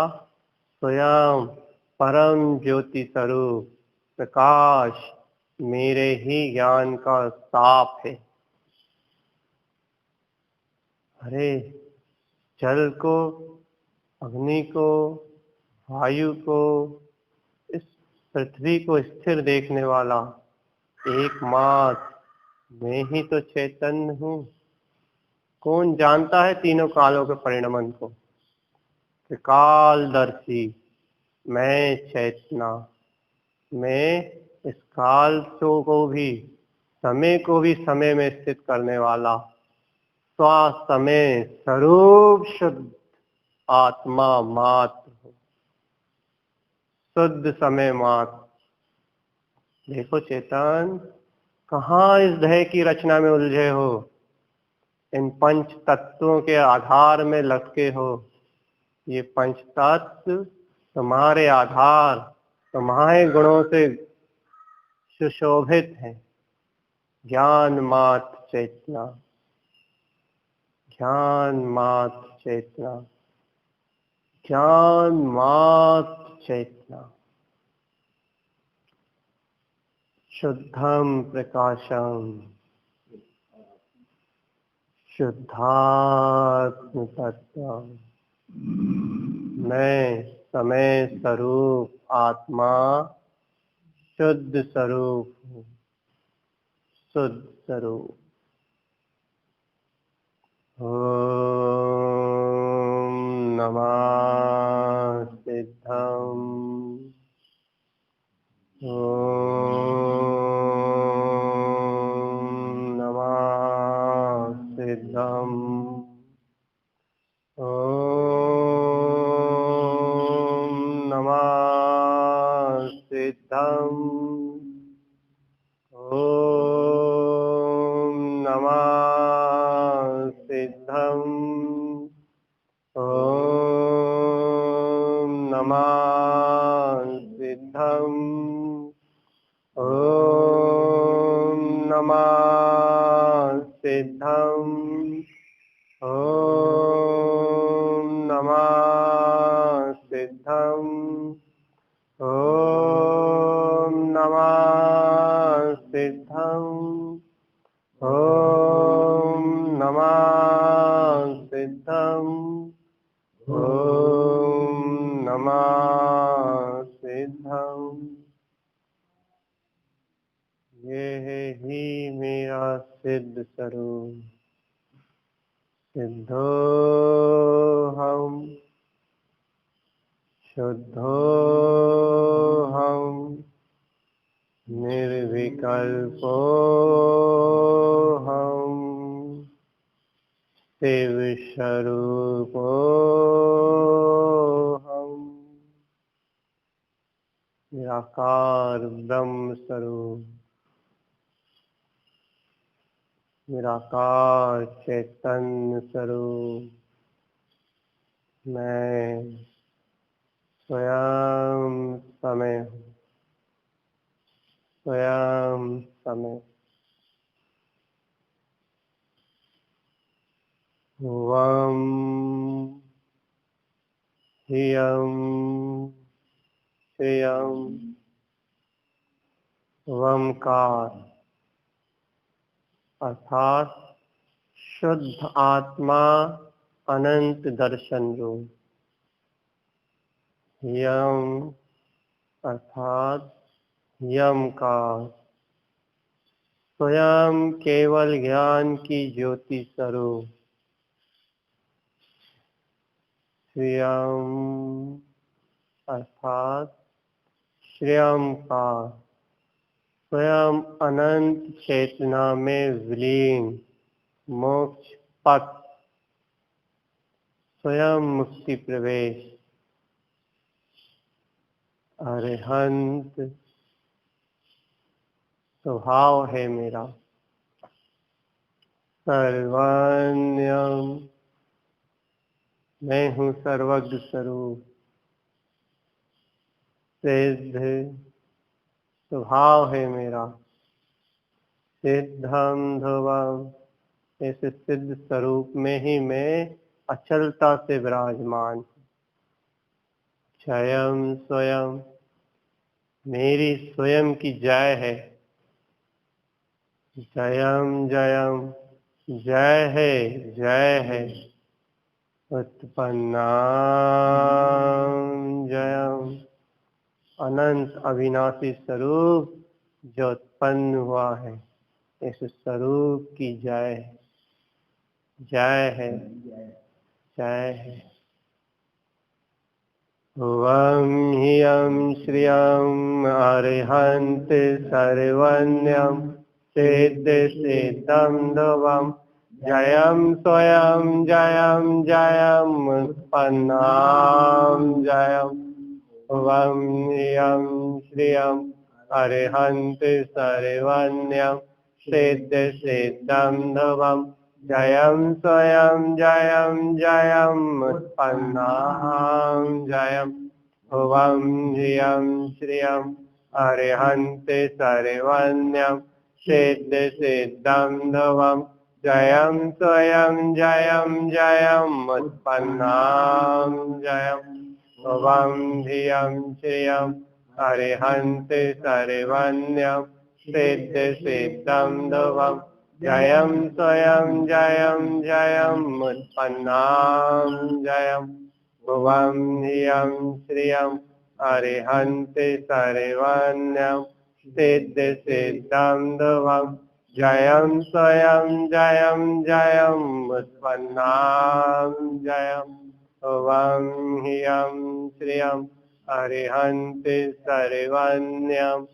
स्वयं परम ज्योति स्वरूप प्रकाश मेरे ही ज्ञान का साप है। अरे जल को, अग्नि को, वायु को, इस पृथ्वी को स्थिर देखने वाला एकमात्र मैं ही तो चैतन्य हूँ। कौन जानता है तीनों कालों के परिणमन को? कालदर्शी मैं चेतना। मैं इस काल को भी, समय को भी समय में स्थित करने वाला स्वसमय स्वरूप शुद्ध आत्मा मात्र हूँ। शुद्ध समय मात्र। देखो चेतन, कहाँ इस देह की रचना में उलझे हो? इन पंच तत्वों के आधार में लटके हो। ये पंच तत्व तुम्हारे आधार, तुम्हारे गुणों से सुशोभित है। ज्ञान मात्र चेतना, ज्ञान मात्र चेतना। ज्ञान मात्र चेतना, शुद्धम प्रकाशम, शुद्धात्म तत्व। मैं समय स्वरूप आत्मा शुद्ध स्वरूप हूँ, शुद्ध स्वरूप। ओम नमः सिद्धम। ओम नमः सिद्धम। ओम नमः सिद्धम। ओम नमः सिद्धम। ओम नमः सिद्धम। ओम नमः सिद्धम। ओम नमः सिद्धम। ओम नमः सिद्धम। ओम नमः सिद्धम। ओम नमः सिद्धम। ये है ही मेरा सिद्ध स्वरूप। सिद्धोऽहम्, शुद्धोऽहम्, निर्विकल्पोऽहम्, शिवस्वरूपोऽहम्, निराकार ब्रह्म स्वरूप, निराकार चैतन्य स्वरूप। मैं स्वयं समय हूँ, स्वयं समय। वम ह्रियम श्रियम वमकार अर्थात शुद्ध आत्मा अनंत दर्शन रूप। यम अर्थात यम का स्वयं केवल ज्ञान की ज्योति स्वरूप। श्रियम अर्थात श्रेयम का स्वयं अनंत चेतना में विलीन मोक्ष पथ, स्वयं मुक्ति प्रवेश। अरिहंत स्वभाव है मेरा। सर्वज्ञम मैं हूँ सर्वज्ञ स्वरूप। सिद्ध स्वभाव है मेरा। सिद्धम ध्रुवम इस सिद्ध स्वरूप में ही मैं अचलता से विराजमान। जयम स्वयं मेरी स्वयं की जय है। जयम जयम जय है, जय है। उत्पन्नाम जयम अनंत अविनाशी स्वरूप जो उत्पन्न हुआ है, इस स्वरूप की जय, जय है, जय है। वम ह्रियम श्रियम अरिहंत सर्वज्ञम सिद्ध सिद्धम ध्रुवम। जयम स्वयं जयम जयम उत्पन्नाम जयम। वम ह्रियम श्रियम अरिहंत सर्वज्ञम सिद्ध सिद्धम ध्रुवम। जयम स्वयं जयम जयम उत्पन्नाम जयम। वम ह्रियम श्रियम अरिहंत सर्वज्ञम सिद्ध सिद्धम ध्रुवम। जयम स्वयं जयम जयम उत्पन्नाम जयम। भवं धियं श्रियं अरिहन्ति सर्वन्यं सिद्धिसिद्धं ध्रुवं जयं स्वयं जयं जयं उत्पन्नां जयं भुवं धियं श्रियं अरिहन्ति सर्वन्यं सिद्धिसिद्धं ध्रुवं जयं स्वयं जयं जयं उत्पन्नां जयं भुवं धियं श्रियं अरिहन्ति सर्वन्यं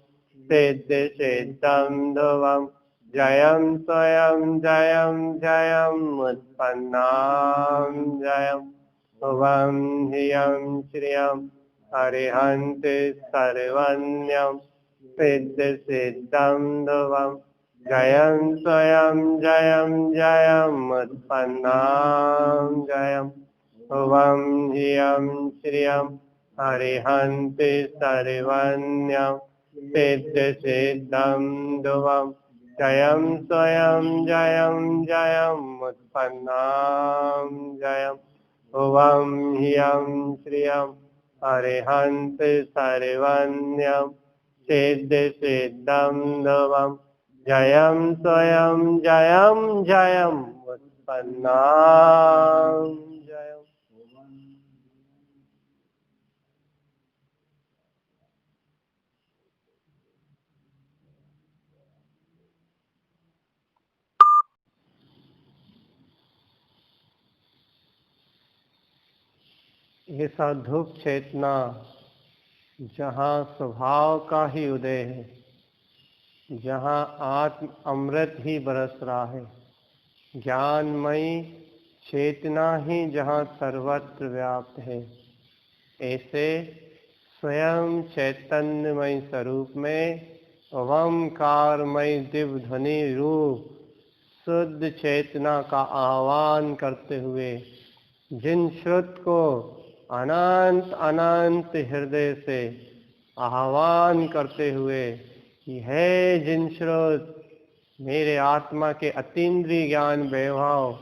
सिद्धिसिद्धं ध्रुवं जयं स्वयं जयं जयं उत्पन्नां जयं भुवं धियं श्रियं अरिहन्ति सर्वन्यं सिद्धिसिद्धं ध्रुवं जयं स्वयं जयं जयं उत्पन्नां जयं भुवं धियं श्रियं अरिहन्ति सर्वन्यं सिद्धिसिद्धं ध्रुवं जयं स्वयं जयं जयं उत्पन्नां जयं भुवं धियं श्रियं अरिहन्ति सर्वन्यं सिद्धिसिद्धं ध्रुवं जयं स्वयं जयं जयं उत्पन्नां जयं। ये साधुक चेतना जहाँ स्वभाव का ही उदय है, जहाँ आत्म अमृत ही बरस रहा है, ज्ञानमयी चेतना ही जहाँ सर्वत्र व्याप्त है, ऐसे स्वयं चैतन्यमय स्वरूप में ओंकारमय दिव्य ध्वनि रूप शुद्ध चेतना का आह्वान करते हुए जिन श्रुत को अनंत अनंत हृदय से आह्वान करते हुए कि हे जिन श्रुत मेरे आत्मा के अतीन्द्रिय ज्ञान वैभव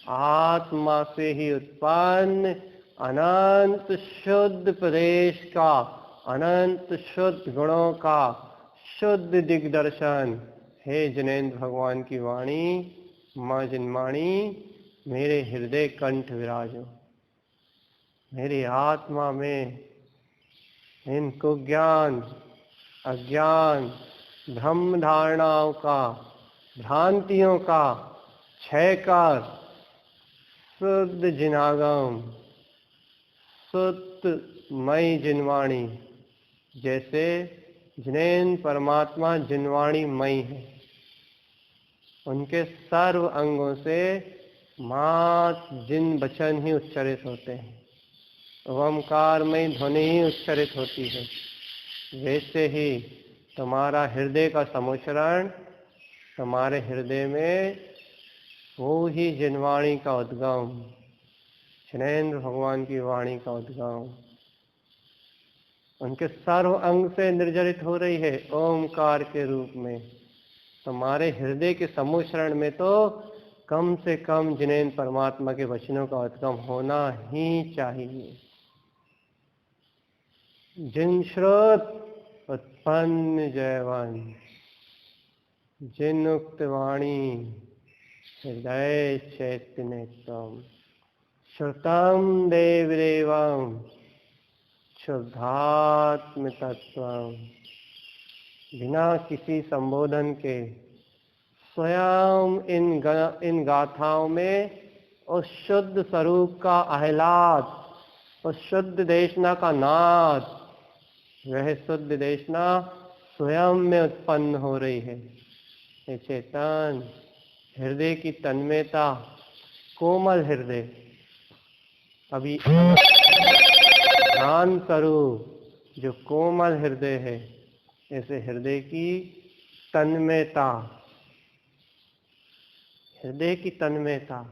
आत्मा से ही उत्पन्न अनंत शुद्ध प्रदेश का अनंत शुद्ध गुणों का शुद्ध दिग्दर्शन हे जिनेन्द्र भगवान की वाणी माँ जिनवाणी मेरे हृदय कंठ विराजो, मेरी आत्मा में इनको ज्ञान अज्ञान भ्रम धारणाओं का भ्रांतियों का क्षय कर शुद्ध जिनागम शुद्ध मई जिनवाणी जैसे जिनेन्द्र परमात्मा जिनवाणी मई है, उनके सर्व अंगों से मात जिन वचन ही उच्चरित होते हैं, ओंकारमय ध्वनि ही उच्चरित होती है, वैसे ही तुम्हारा हृदय का समुच्चरण तुम्हारे हृदय में वो ही जिनवाणी का उद्गम जिनेन्द्र भगवान की वाणी का उद्गम उनके सर्व अंग से निर्जरित हो रही है ओमकार के रूप में। तुम्हारे हृदय के समुच्चरण में तो कम से कम जिनेन्द्र परमात्मा के वचनों का उद्गम होना ही चाहिए। जिन श्रोत उत्पन्न जयवन जिन उक्त वाणी हृदय चैतन्य तम श्रुतम देवदेवम शुद्धात्म तत्वम। बिना किसी संबोधन के स्वयं इन गाथाओं में उस शुद्ध स्वरूप का आह्लाद, उस शुद्ध देशना का नाद, वह शुद्ध देशना स्वयं में उत्पन्न हो रही है। ये चेतन हृदय की तन्मयता, कोमल हृदय, अभी ध्यान स्वरूप जो कोमल हृदय है, ऐसे हृदय की तन्मयता, हृदय की तन्मयता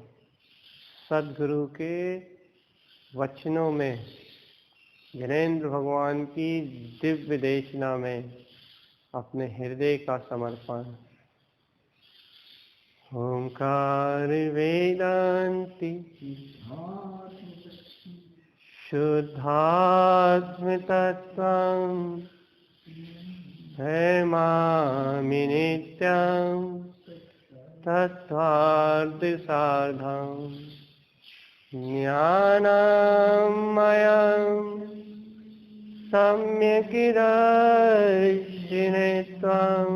सद्गुरु के वचनों में, जिनेन्द्र भगवान की दिव्य देशना में अपने हृदय का समर्पण। ओंकार वेदांति शुद्धात्मतत्त्वं धर्मामि नित्यं तत्त्वार्थसाधं ज्ञानमयं सम्यक्दर्शिने त्वं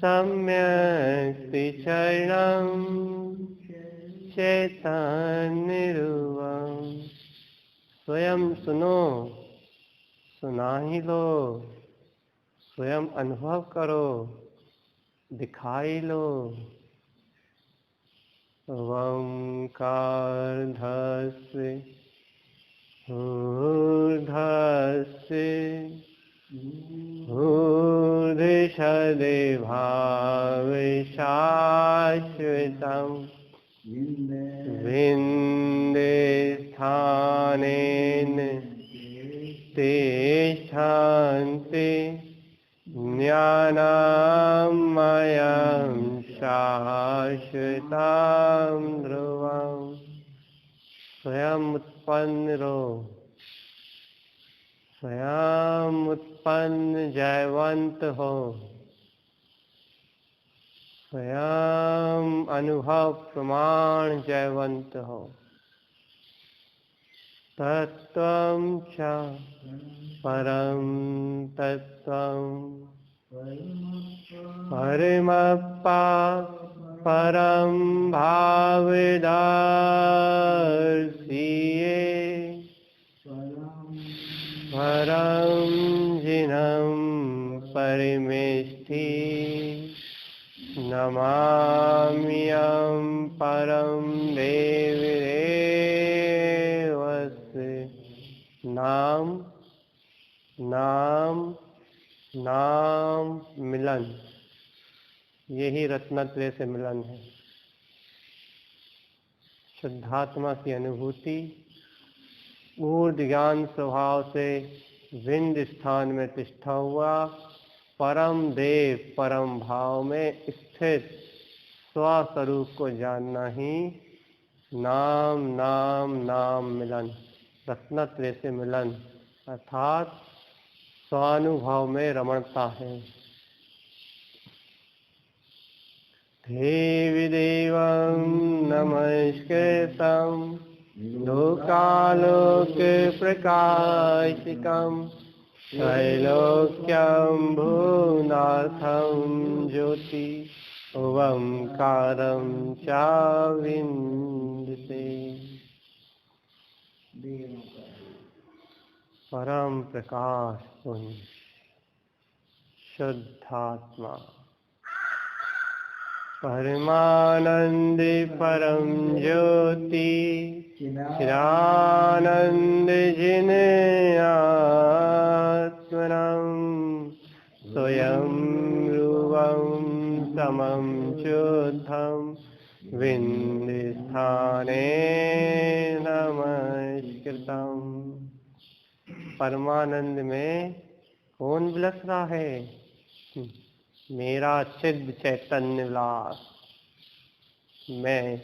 सम्यक् चरणं चैतन्यरूपं। स्वयं सुनो, सुना ही लो, स्वयं अनुभव करो, दिखाई लो। ओंकारधस्य ऊर्ध्वस्य ऊर्ध्वसदेभावशाश्वतं विन्देस्थानेन तिष्ठन्ति ज्ञानमयं शाश्वतं ध्रुवम्। स्वयं उत्पन्न रहो, स्वयं उत्पन्न जयवंत हो, स्वयं अनुभव प्रमाण जयवंत हो। तत्त्वं च परं तत्त्वं परमप्पा परं भावदर्शिये परं जिनं परिमेष्टि नमाम्यहं परं देवदेवस्य। नाम नाम नाम मिलन, यही रत्नत्रय से मिलन है। शुद्धात्मा की अनुभूति ऊर्ध्व ज्ञान स्वभाव से विंद स्थान में तिष्ठा हुआ परम देव परम भाव में स्थित स्वस्वरूप को जानना ही नाम नाम नाम मिलन, रत्नत्रय से मिलन अर्थात स्वानुभव में रमणता है। देवी देवं नमस्कृतं लोकालोक प्रकाशिकं त्रैलोक्यं भुवनाथं ज्योति ओंकारं च विन्दते। परम प्रकाश पुंज शुद्धात्मा परमानंद परम ज्योति चिदानंद जिन आत्मनं स्वयं रूपं समं शुद्धं विन्दिस्थाने नमस्कृतं। परमानंद में कौन विलस रहा है? मेरा चिद चैतन्य विलास, मैं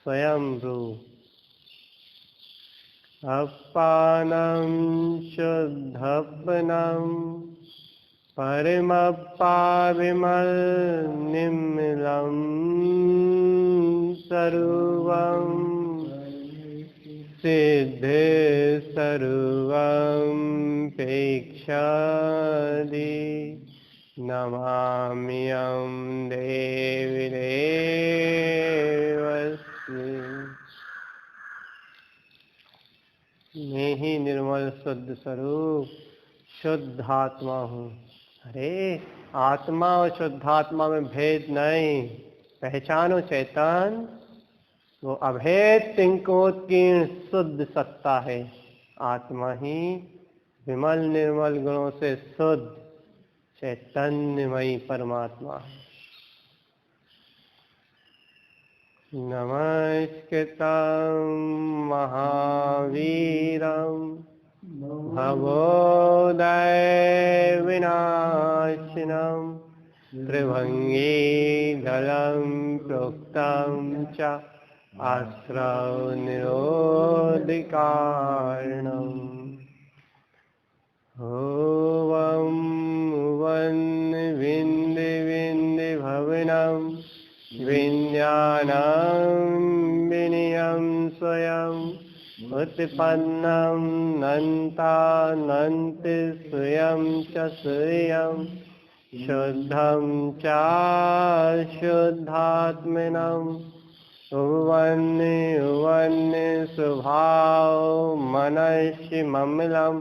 स्वयं रूप। अपानं शुद्धपनं परमप्पा विमल निर्मलं स्वरूपं सिद्ध सर्वं प्रेक्षादि नमाम्यहं देवी देवस्य। मैं ही निर्मल शुद्ध स्वरूप शुद्ध आत्मा हूँ। अरे आत्मा और शुद्धात्मा में भेद नहीं, पहचानो चैतन, वो अभेद तिंकोत्कीर्ण शुद्ध सत्ता है। आत्मा ही विमल निर्मल गुणों से शुद्ध चैतन्यमयी परमात्मा है। नमस्कृतं महावीरं भवोदय विनाशिनं त्रिभंगी दलं प्रोक्तं च आश्रव निरोधिकारणम् ओवं वन् विन्दि विन्दि भवनं विज्ञानं विनयं स्वयम् उत्पन्नं नन्तानन्ति स्वयं च स्वयं शुद्धं च शुद्धात्मनम् उवन्य स्वभाव मनस्य ममलं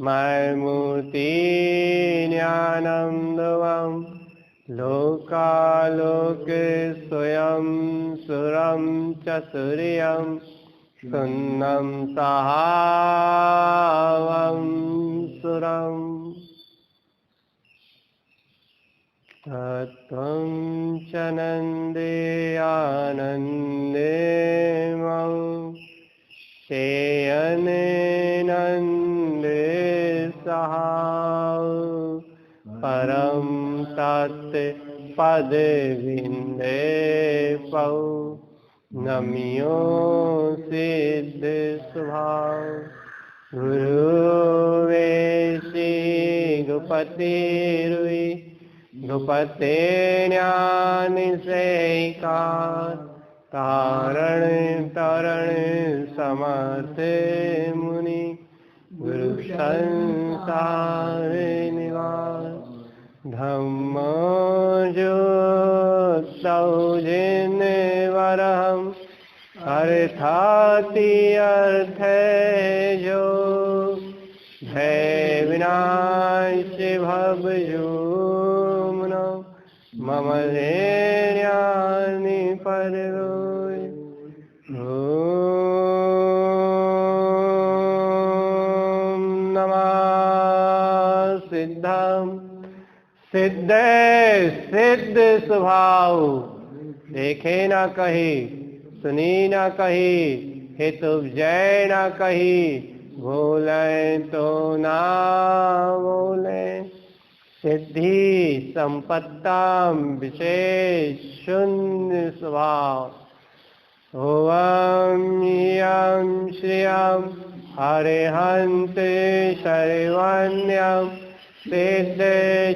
मयमूर्ति ज्ञानं ध्रुवं लोकालोके स्वयं सुरं च सूर्यं सुन्नं सहावं सुरम् तत्त्वं च नन्दे आनन्दे मौ तेयने नन्दे सहाव परं तत् पदे विन्दे पौ नम्यो सिद्ध स्वभाव गुरुवेशी गुपतिरुई गुपते ज्ञान सेकार तारण तरण समर्थ मुनि गुरु संसार निवास धम्म जो सौजन वरहम अर्थाति अर्थ जो भय विनाश भव जो मम ज्ञानि परलोय ओम नमः सिद्धम सिद्ध सिद्ध स्वभाव देखे न कही सुनी न कही हेतु जय न कही बोले तो ना बोले सिद्धि संपत्ता विशेष शून्य स्वभाव ओम यं श्रियं अरिहंत शरवण्यं सिद्ध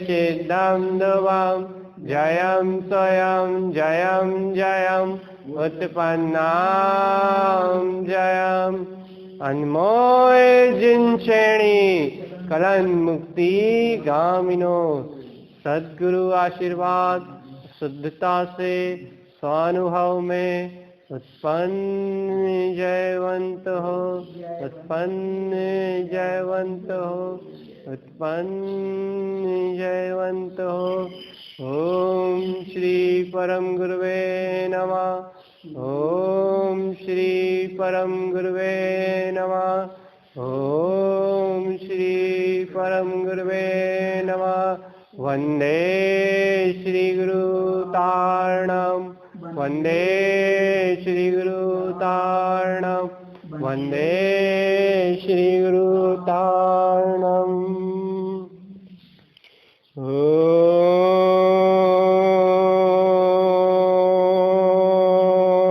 चिदं ध्रुवं जयं स्वयं जयं जयं उत्पन्नां जयं अनमोल जिनश्रेणी कलन मुक्ति गामिनो सद्गुरु आशीर्वाद शुद्धता से स्वानुभव में उत्पन्न जयवंत हो उत्पन्न जयवंत हो उत्पन्न जयवंत हो ओम श्री परम गुरुवे नमः ओम श्री परम गुरुवे नमः ओम श्री परम गुरुवे नमः वंदे श्री गुरु तारणम वंदे श्री गुरु तारणम वंदे श्री गुरु तारणम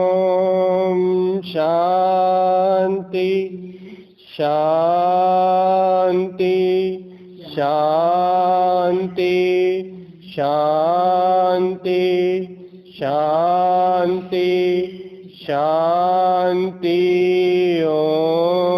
ओम शांति शांति शांति शांति शांति शांति ओम